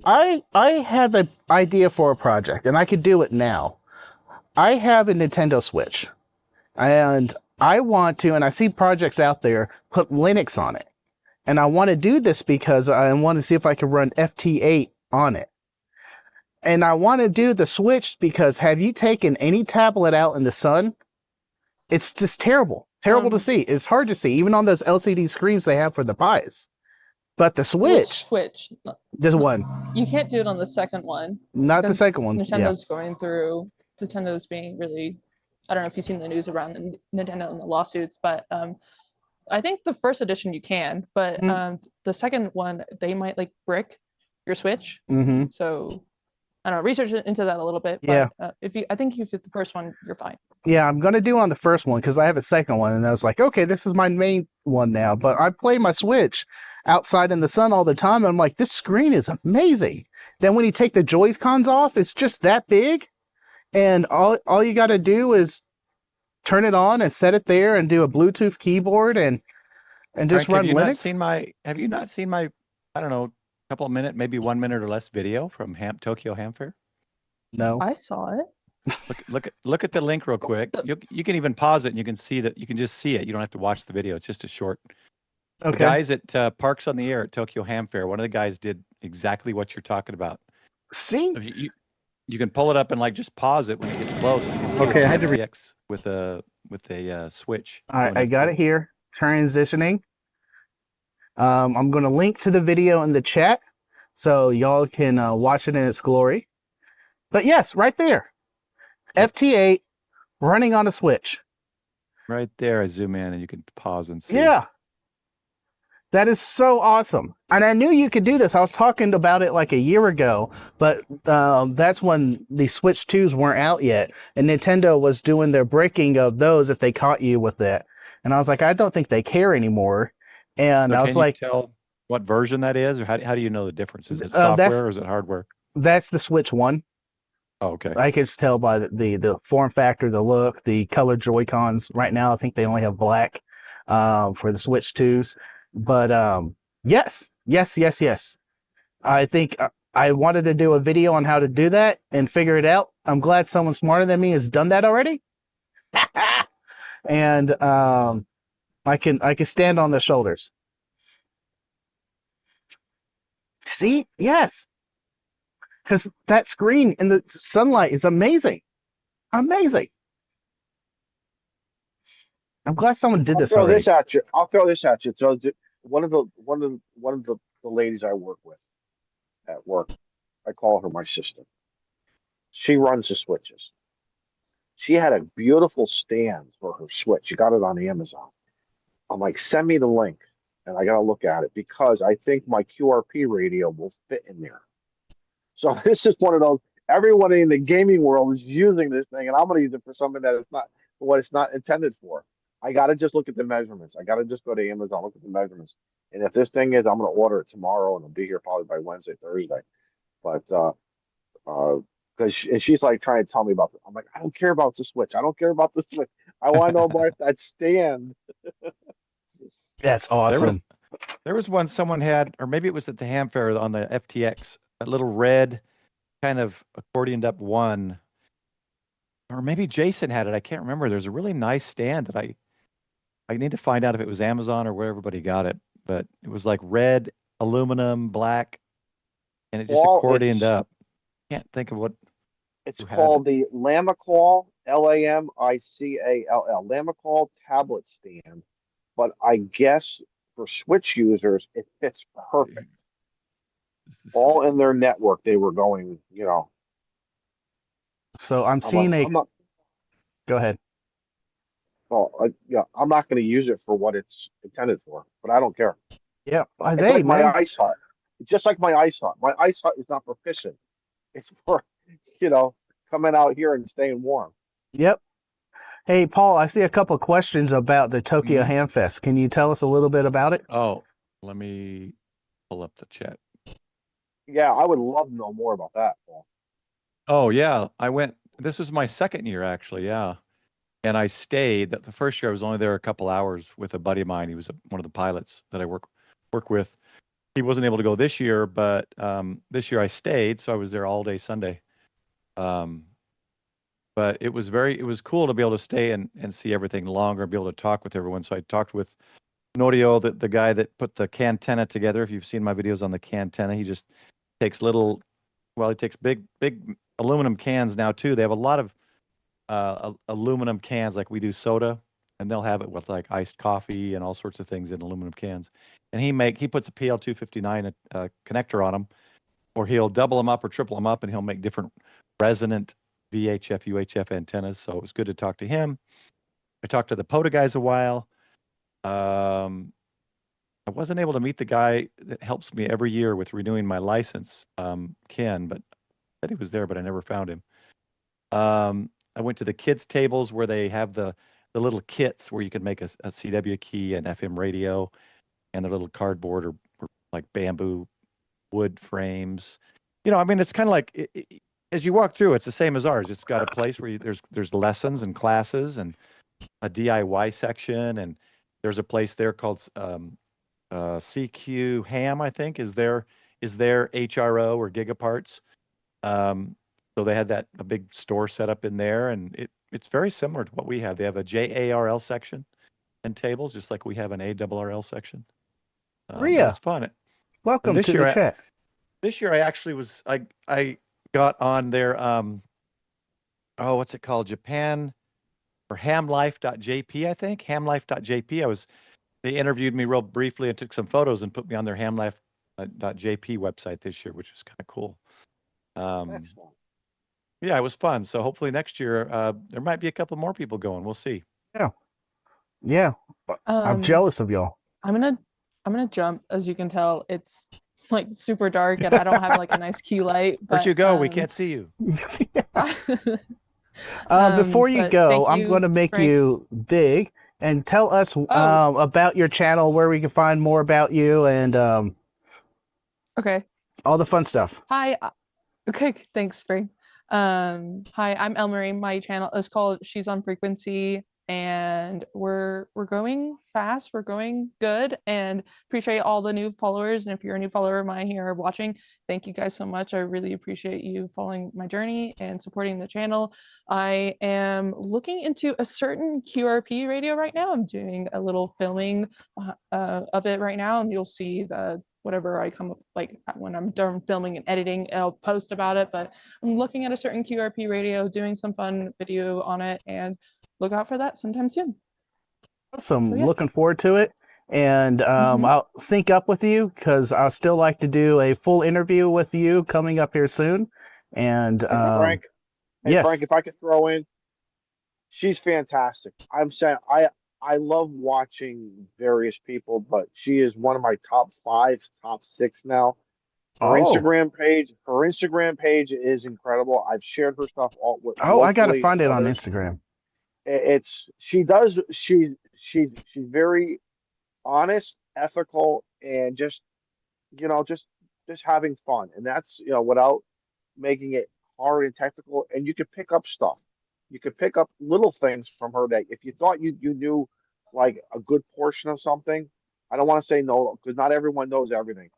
I have an idea for a project, and I could do it now. I have a Nintendo Switch, and I want to, and I see projects out there, put Linux on it. And I want to do this because I want to see if I can run FT8 on it. And I want to do the Switch because have you taken any tablet out in the sun? It's just terrible. Terrible to see. It's hard to see, even on those LCD screens they have for the Pies. But the Which Switch, Switch? this one, You can't do it on the second one. not the because second one. Yeah. Nintendo's being really, I don't know if you've seen the news around Nintendo and the lawsuits, but I think the first edition you can, but the second one, they might like brick your Switch. Mm-hmm. So I don't know, research into that a little bit. But, Yeah. I think if you fit the first one, you're fine. Yeah, I'm gonna do on the first one because I have a second one, and I was like, okay, this is my main one now. But I play my Switch outside in the sun all the time, and I'm like, this screen is amazing. Then when you take the Joy-Cons off, it's just that big, and all you got to do is turn it on and set it there, and do a Bluetooth keyboard, and just Frank, run Linux. have you not seen my, I don't know, couple of minute, maybe 1 minute or less video from Tokyo Ham Fair? No. I saw it. Look at the link real quick. You can even pause it and you can see that. You can just see it. You don't have to watch the video. It's just a short. Okay. The guys at Parks on the Air at Tokyo Ham Fair, one of the guys did exactly what you're talking about. See? So you can pull it up and like just pause it when it gets close. You can see Okay, it's I had to FTX with a switch. I got it here. Transitioning. I'm going to link to the video in the chat so y'all can watch it in its glory. But yes, right there. FT8 running on a Switch. Right there, I zoom in and you can pause and see. Yeah. That is so awesome. And I knew you could do this. I was talking about it like a year ago, but that's when the Switch 2s weren't out yet. And Nintendo was doing their breaking of those if they caught you with that. And I was like, I don't think they care anymore. And So I was like, tell what version that is, or how do you know the difference? Is it software or is it hardware? that's the Switch 1. Oh, okay. I can just tell by the form factor, the look, the color Joy-Cons. Right now, I think they only have black for the Switch 2s. But yes. I think I wanted to do a video on how to do that and figure it out. I'm glad someone smarter than me has done that already. And I can stand on their shoulders. See? Yes. Because that screen in the sunlight is amazing. Amazing. I'm glad someone did this already. I'll throw this at you. So one of the ladies I work with at work, I call her my sister. She runs the switches. She had a beautiful stand for her Switch. She got it on Amazon. I'm like, send me the link, and I gotta look at it because I think my QRP radio will fit in there. So this is one of those. Everyone in the gaming world is using this thing, and I'm gonna use it for something that is not what it's not intended for. I gotta just look at the measurements. I gotta just go to Amazon, look at the measurements. And if this thing is, I'm gonna order it tomorrow, and it'll be here probably by Wednesday, Thursday. But because she's like trying to tell me about it. I'm like, I don't care about the Switch. I don't care about the Switch. I want to know about that stand. That's There was awesome. there was one someone had, or maybe it was at the Ham Fair on the FTX, a little red kind of accordioned up one, or maybe Jason had it. I can't remember. There's a really nice stand that I need to find out if it was Amazon or where everybody got it, but it was like red, aluminum, black, and it just Well, accordioned up. Can't think of what. it's Who had called the Lamicall, Lamicall, Lamicall tablet stand. But I guess for Switch users, it fits perfect. All in their network, they were going, So I'm seeing I'm not, Go ahead. well, yeah, I'm not going to use it for what it's intended for, but I don't care. Yeah, It's hey like my man. ice hut. It's just like my ice hut. My ice hut is not for fishing. It's for, coming out here and staying warm. Yep. Hey Paul, I see a couple of questions about the Tokyo Mhm. Hamfest. Can you tell us a little bit about it? Oh, let me pull up the chat. Yeah, I would love to know more about that, Paul. Oh yeah, I went. This was my second year actually. Yeah, and I stayed. The first year I was only there a couple hours with a buddy of mine. He was one of the pilots that I work with. He wasn't able to go this year, but this year I stayed, so I was there all day Sunday. But it was cool to be able to stay and see everything longer, be able to talk with everyone. So I talked with Norio, the guy that put the cantenna together. If you've seen my videos on the cantenna, he just takes he takes big aluminum cans now too. They have a lot of aluminum cans like we do soda, and they'll have it with like iced coffee and all sorts of things in aluminum cans. And he puts a PL259 connector on them, or he'll double them up or triple them up, and he'll make different resonant VHF, UHF antennas. So it was good to talk to him. I talked to the POTA guys a while. I wasn't able to meet the guy that helps me every year with renewing my license, Ken, but I said he was there, but I never found him. I went to the kids' tables where they have the little kits where you can make a CW key and FM radio, and the little cardboard or like bamboo wood frames. I mean, it's kind of like as you walk through, it's the same as ours. It's got a place where there's lessons and classes and a DIY section, and there's a place there called CQ Ham, I think, is their HRO or Gigaparts. So they had a big store set up in there, and it's very similar to what we have. They have a JARL section and tables, just like we have an ARRL section. Ria, it's fun. welcome to the chat. This year I actually I got on their what's it called? Japan or hamlife.jp, I think. Hamlife.jp. They interviewed me real briefly and took some photos and put me on their hamlife.jp website this year, which was kind of cool. Excellent. Yeah, it was fun. So hopefully next year there might be a couple more people going. We'll see. Yeah. I'm jealous of y'all. I'm gonna jump. As you can tell, it's like super dark, and I don't have like a nice key light. Where'd you go? We can't see you. Before you go, I'm going to make Frank. you big and tell us about your channel, where we can find more about you, and Okay. all the fun stuff. Hi. Okay. Thanks, Frank. Hi, I'm Elmarie. My channel is called She's on Frequency, and we're going fast. We're going good, and appreciate all the new followers. And if you're a new follower of mine here watching, thank you guys so much. I really appreciate you following my journey and supporting the channel. I am looking into a certain QRP radio right now. I'm doing a little filming of it right now, and you'll see whatever I come up, like when I'm done filming and editing, I'll post about it. But I'm looking at a certain QRP radio, doing some fun video on it, and look out for that sometime soon. Awesome. So, yeah. Looking forward to it. And I'll sync up with you because I'll still like to do a full interview with you coming up here soon. And Frank, yes. Frank, if I could throw in, she's fantastic. I'm saying I love watching various people, but she is one of my top 5, top 6 now. Her Instagram page is incredible. I've shared her stuff all with I gotta locally find it and on others. Instagram. it's she's very honest, ethical, and just just having fun, and that's without making it hard and technical. And you could pick up stuff. You could pick up little things from her that if you thought you knew like a good portion of something, I don't want to say no because not everyone knows everything.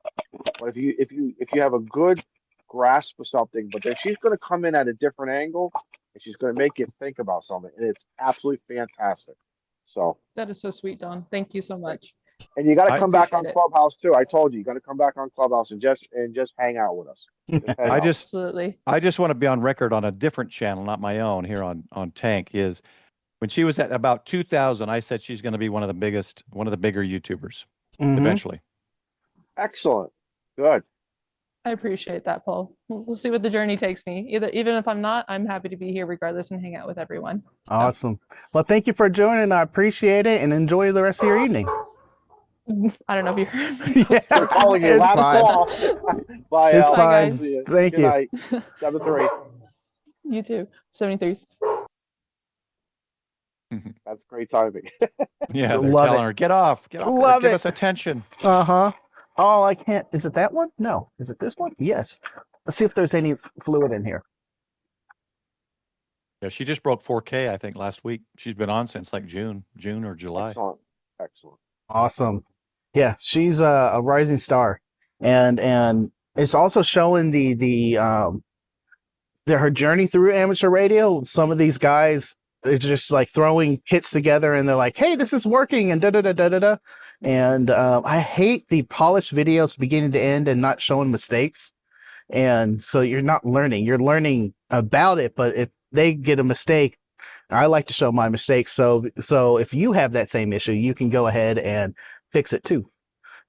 But if you have a good grasp of something, but then she's going to come in at a different angle and she's going to make you think about something, and it's absolutely fantastic. So, That is so sweet, Don. Thank you so much. and you got to I come back on appreciate it. Clubhouse too. I told you, you got to come back on Clubhouse and just hang out with us. Just hang I out. just Absolutely. I just want to be on record on a different channel, not my own, here on Tank. Is when she was at about 2,000, I said she's going to be one of the bigger YouTubers eventually. Excellent. Good. I appreciate that, Paul. We'll see what the journey takes me. Even if I'm not, I'm happy to be here regardless and hang out with everyone. So, Awesome. Well, thank you for joining. I appreciate it, and enjoy the rest of your evening. I don't know if you heard my Yeah, phone's We're calling you it's last fine. call. Bye, It's Al. Bye, fine. guys. See ya. Thank Good you. night. 7-3. You too. 73s. That's great timing. Yeah, they're Love telling it. her, get off, Love give it. us attention. Uh-huh. Oh, I can't. Is it that one? No. Is it this one? Yes. Let's see if there's any fluid in here. Yeah, she just broke 4K, I think, last week. She's been on since like June or July. Excellent. Excellent. Awesome. Yeah, she's a rising star, and it's also showing her journey through amateur radio. Some of these guys, they're just like throwing hits together, and they're like, "Hey, this is working," and da da da da da da. And I hate the polished videos beginning to end and not showing mistakes. And so you're not learning. You're learning about it, but if they get a mistake, I like to show my mistakes. So if you have that same issue, you can go ahead and fix it too,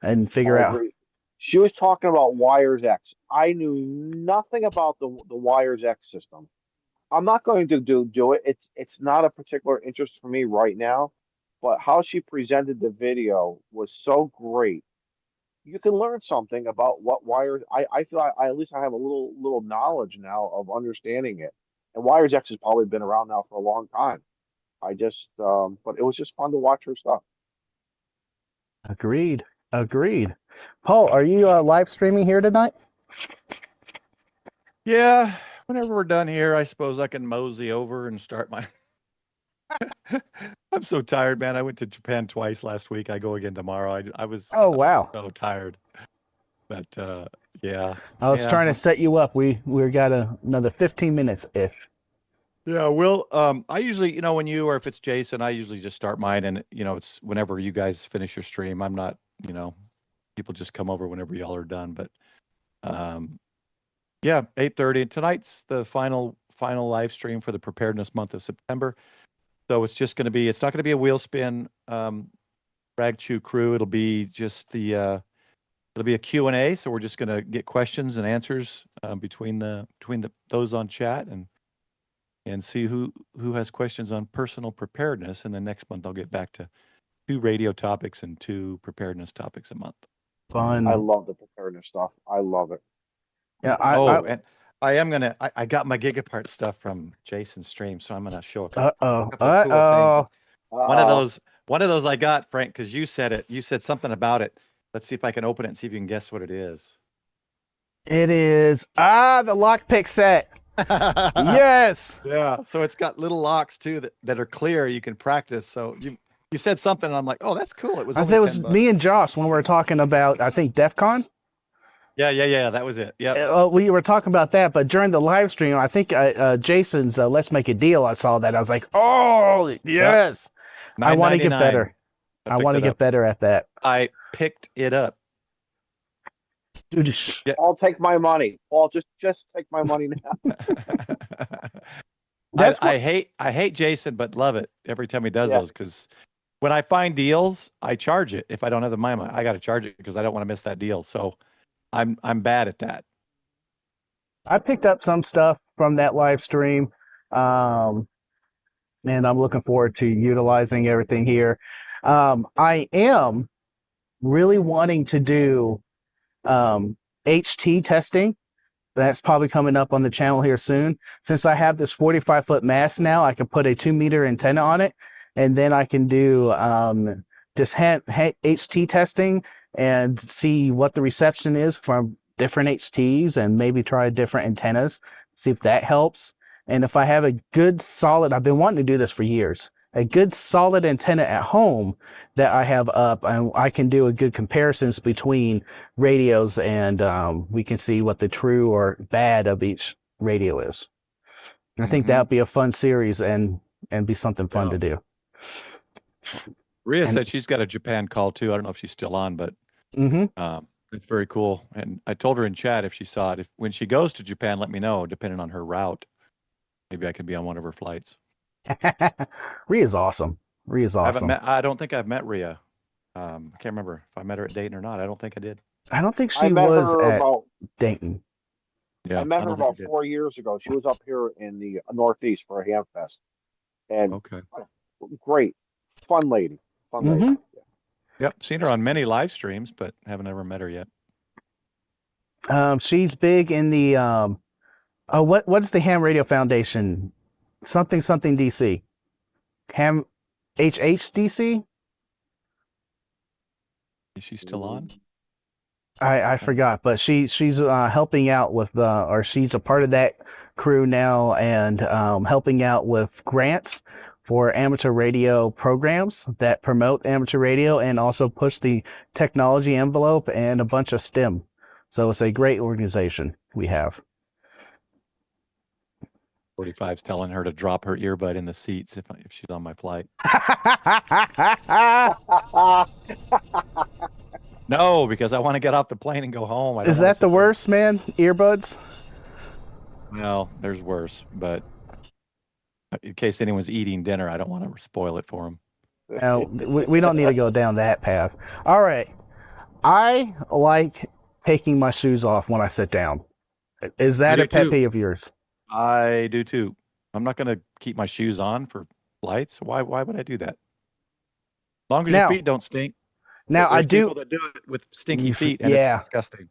and figure I out. agree. She was talking about Wires X. I knew nothing about the Wires X system. I'm not going to do it. It's not a particular interest for me right now, but how she presented the video was so great. You can learn something about what wires. I feel I at least I have a little knowledge now of understanding it. And Wires X has probably been around now for a long time. But it was just fun to watch her stuff. Agreed. Agreed. Paul, are you live streaming here tonight? Yeah, whenever we're done here, I suppose I can mosey over and start my. I'm so tired, man. I went to Japan twice last week. I go again tomorrow. I was Oh, wow. so tired. But yeah. I was Yeah. trying to set you up. We got another 15 minutes ish. Yeah, well, I usually, when you or if it's Jason, I usually just start mine, and it's whenever you guys finish your stream. I'm not, people just come over whenever y'all are done. But yeah, 8:30. Tonight's the final live stream for the preparedness month of September. So it's just going to be. It's not going to be a wheel spin, rag chew crew. It'll be just it'll be a Q&A. So we're just going to get questions and answers between those on chat and see who has questions on personal preparedness. And then next month I'll get back to 2 radio topics and 2 preparedness topics a month. Fun. I love the preparedness stuff. I love it. Yeah. And I am gonna. I got my Gigapart stuff from Jason's stream, so I'm gonna show a couple, Uh-oh. couple of cool Uh-oh. things. One of those I got, Frank, because you said it. You said something about it. Let's see if I can open it and see if you can guess what it is. It is the lockpick set. Yes. Yeah. So it's got little locks too that are clear. You can practice. So you said something, and I'm like, oh, that's cool. It was. I Only think it was $10. me and Josh when we were talking about, I think, DEF CON. Yeah. That was it. Yeah. We were talking about that, but during the live stream, I think Jason's Let's Make a Deal, I saw that. I was like, oh, yes. I want to get better. I want to get better at that. I picked it up. Dude, Paul, take my money. Paul, just take my money now. I hate Jason, but love it every time he does those, because when I find deals, I charge it. If I don't have the money, I got to charge it because I don't want to miss that deal. So I'm bad at that. I picked up some stuff from that live stream, and I'm looking forward to utilizing everything here. I am really wanting to do HT testing that's probably coming up on the channel here soon. Since I have this 45-foot mast now, I can put a 2-meter antenna on it, and then I can do just HT testing and see what the reception is from different HTs, and maybe try different antennas, see if that helps. And if I have a good solid, I've been wanting to do this for years, a good solid antenna at home that I have up, and I can do a good comparisons between radios, and we can see what the true or bad of each radio is. I think that'd be a fun series, and be something fun to do. Rhea said she's got a Japan call too. I don't know if she's still on, but it's very cool. And I told her in chat if she saw it, if when she goes to Japan, let me know, depending on her route. Maybe I could be on one of her flights. Rhea's awesome. Rhea's awesome. I don't think I've met Rhea. I can't remember if I met her at Dayton or not. I don't think I did. I don't think she was at Dayton. Yeah, I met her about 4 years ago. She was up here in the Northeast for a Hamfest. And great, fun lady. Fun lady. Yep, seen her on many live streams, but haven't ever met her yet. She's big in the what's the Ham Radio Foundation? Something DC. Ham HHDC? Is she still on? I forgot, but she's helping out with or she's a part of that crew now, and helping out with grants for amateur radio programs that promote amateur radio and also push the technology envelope and a bunch of STEM. So it's a great organization we have. 45's telling her to drop her earbud in the seats if she's on my flight. No, because I want to get off the plane and go home. Is that the worst, man? Earbuds? Well, there's worse, but in case anyone's eating dinner, I don't want to spoil it for them. No, we don't need to go down that path. All right. I like taking my shoes off when I sit down. Is that a pet peeve of yours? I do too. I'm not going to keep my shoes on for flights. Why would I do that? As long as your feet don't stink. Now I do. People that do it with stinky feet, and it's disgusting.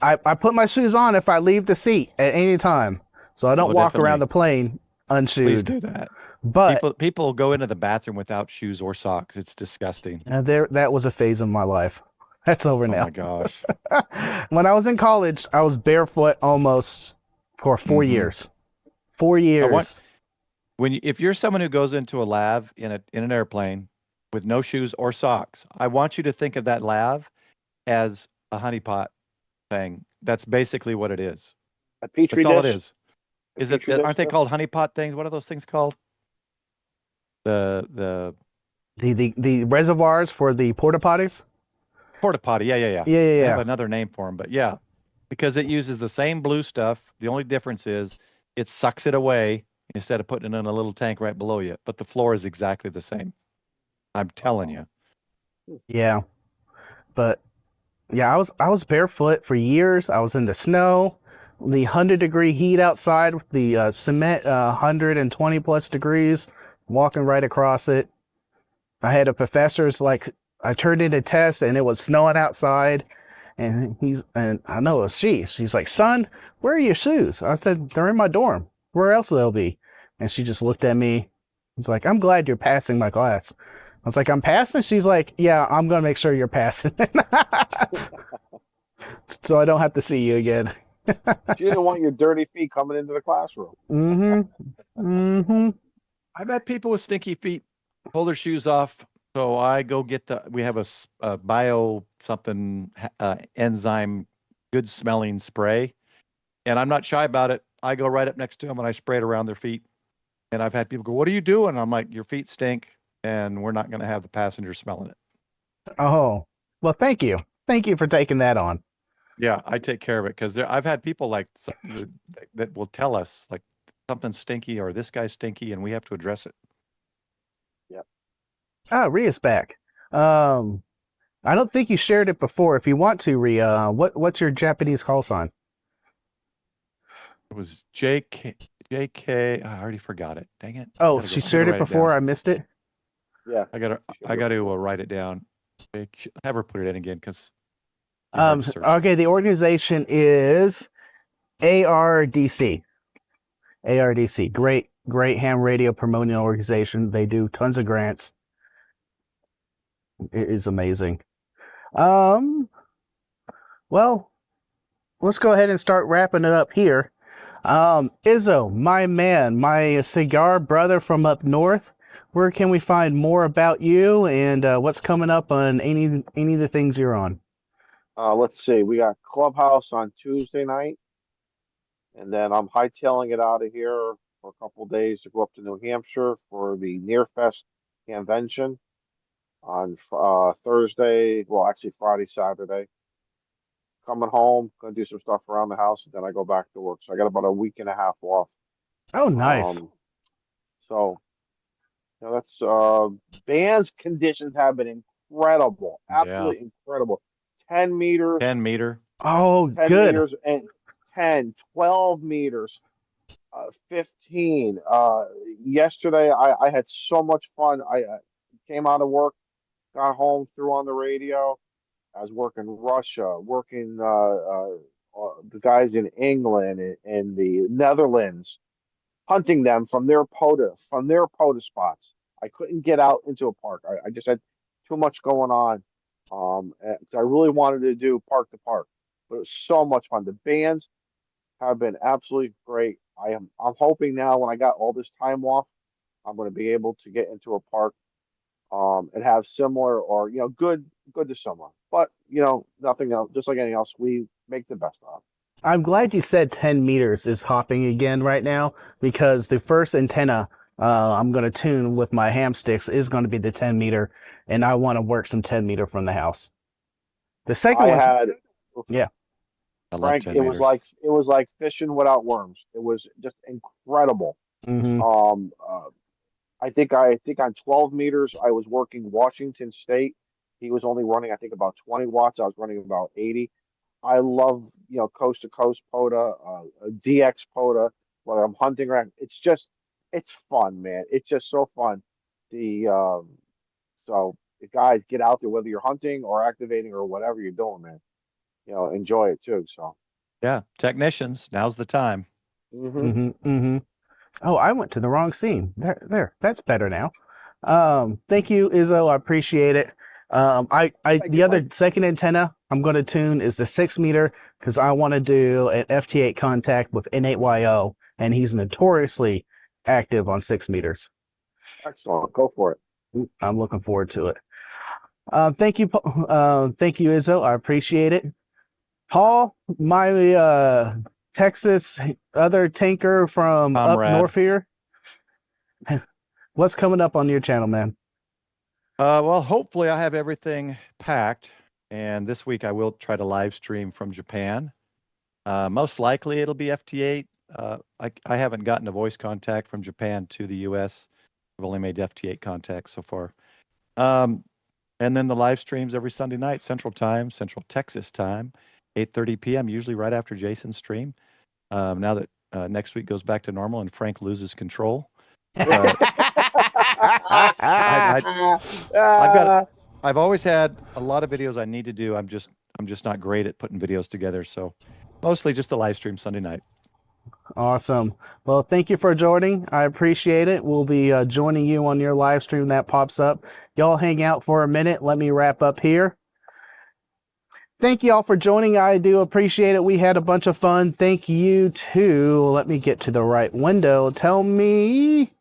I put my shoes on if I leave the seat at any time, so I don't walk around the plane unshoed. Please do that. But people go into the bathroom without shoes or socks. It's disgusting. That was a phase of my life. That's over now. Oh my gosh. When I was in college, I was barefoot almost for 4 years. 4 years. If you're someone who goes into a lav in an airplane with no shoes or socks, I want you to think of that lav as a honeypot thing. That's basically what it is. A petri dish. That's all it is. Aren't they called honeypot things? What are those things called? The reservoirs for the porta potties. Porta potty, yeah. They have another name for them, but yeah, because it uses the same blue stuff. The only difference is it sucks it away instead of putting it in a little tank right below you. But the floor is exactly the same. I'm telling you. Yeah, but yeah, I was barefoot for years. I was in the snow, the 100-degree heat outside, the cement 120 plus degrees, walking right across it. I had a professor's I turned in a test and it was snowing outside, and I know it was she's like, "Son, where are your shoes?" I said, "They're in my dorm. Where else will they be?" And she just looked at me. She's like, "I'm glad you're passing my class." I was like, "I'm passing?" She's like, "Yeah, I'm going to make sure you're passing." So I don't have to see you again. She didn't want your dirty feet coming into the classroom. I've had people with stinky feet pull their shoes off. So I go get we have a bio something enzyme, good smelling spray. And I'm not shy about it. I go right up next to them and I spray it around their feet. And I've had people go, "What are you doing?" And I'm like, "Your feet stink, and we're not going to have the passenger smelling it." Oh, well, thank you. Thank you for taking that on. Yeah, I take care of it because I've had people that will tell us like something's stinky or this guy's stinky, and we have to address it. Ah, Rhea's back. I don't think you shared it before. If you want to, Rhea, what's your Japanese call sign? It was JK. I already forgot it. Dang it. Oh, she shared it before. I missed it. Yeah. I got to write it down. Have her put it in again because. Okay, the organization is ARDC. ARDC. Great ham radio promoting organization. They do tons of grants. It is amazing. Well, let's go ahead and start wrapping it up here. Izzo, my man, my cigar brother from up north, where can we find more about you and what's coming up on any of the things you're on? Let's see. We got Clubhouse on Tuesday night, and then I'm hightailing it out of here for a couple of days to go up to New Hampshire for the Nearfest convention on Thursday. Well, actually Friday, Saturday. Coming home, gonna do some stuff around the house, and then I go back to work. So I got about a week and a half off. Oh, nice. So that's band's conditions have been incredible, absolutely incredible. 10 meters, 10 meter. Oh, 10 good. meters, and 10, 12 meters, 15. Yesterday, I had so much fun. I came out of work, got home, threw on the radio. I was working Russia, working the guys in England and the Netherlands, hunting them from their POTA spots. I couldn't get out into a park. I just had too much going on. So I really wanted to do park to park, but it was so much fun. The bands have been absolutely great. I'm hoping now when I got all this time off, I'm going to be able to get into a park and have similar or good to similar, but nothing else. Just like anything else, we make the best of. I'm glad you said 10 meters is hopping again right now, because the first antenna I'm going to tune with my ham sticks is going to be the 10 meter, and I want to work some 10 meter from the house. The second one, yeah. I love Frank, 10 it meters. was like fishing without worms. It was just incredible. Mm-hmm. I think on 12 meters, I was working Washington State. He was only running, I think, about 20 watts. I was running about 80. I love, coast to coast POTA, DX POTA, whether I'm hunting around. It's fun, man. It's just so fun. So the guys get out there, whether you're hunting or activating or whatever you're doing, man. Enjoy it too. So. Yeah, technicians, now's the time. Oh, I went to the wrong scene. There. That's better now. Thank you, Izzo. I appreciate it. The other second antenna I'm going to tune is the 6 meter, because I want to do an FT8 contact with N8YO, and he's notoriously active on 6 meters. Excellent. Go for it. I'm looking forward to it. Thank you, Izzo. I appreciate it. Paul, my Texas other tanker from Comrade. up north here. What's coming up on your channel, man? Well, hopefully I have everything packed, and this week I will try to live stream from Japan. Most likely it'll be FT8. I haven't gotten a voice contact from Japan to the US. I've only made FT8 contacts so far. And then the live streams every Sunday night, Central Texas time, 8:30 p.m., usually right after Jason's stream. Now that next week goes back to normal and Frank loses control. I've always had a lot of videos I need to do. I'm just not great at putting videos together. So mostly just the live stream Sunday night. Awesome. Well, thank you for joining. I appreciate it. We'll be joining you on your live stream that pops up. Y'all hang out for a minute. Let me wrap up here. Thank you all for joining. I do appreciate it. We had a bunch of fun. Thank you too. Let me get to the right window. Tell me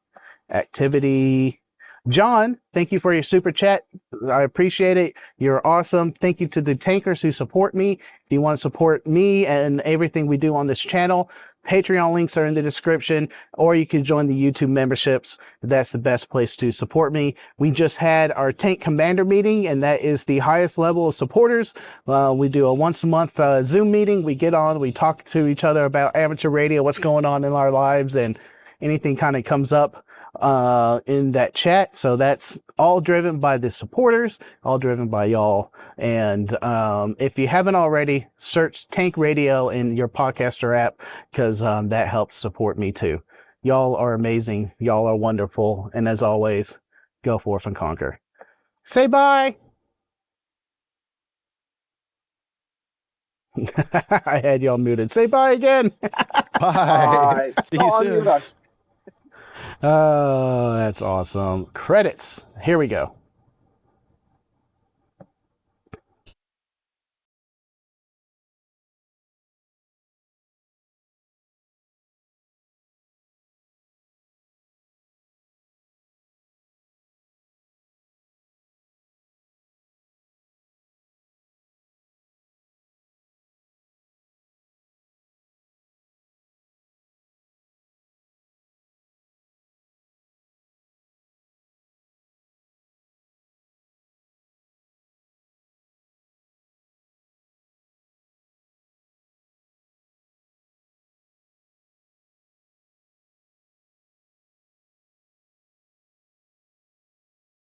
activity. John, thank you for your super chat. I appreciate it. You're awesome. Thank you to the tankers who support me. If you want to support me and everything we do on this channel, Patreon links are in the description, or you can join the YouTube memberships. That's the best place to support me. We just had our tank commander meeting, and that is the highest level of supporters. We do a once a month Zoom meeting. We get on, we talk to each other about amateur radio, what's going on in our lives, and anything kind of comes up in that chat. So that's all driven by the supporters, all driven by y'all. And if you haven't already, search Tank Radio in your podcaster app, because that helps support me too. Y'all are amazing. Y'all are wonderful. And as always, go forth and conquer. Say bye. I had y'all muted. Say bye again. Bye. See you Don't soon. unmute us. Oh, that's awesome. Credits. Here we go.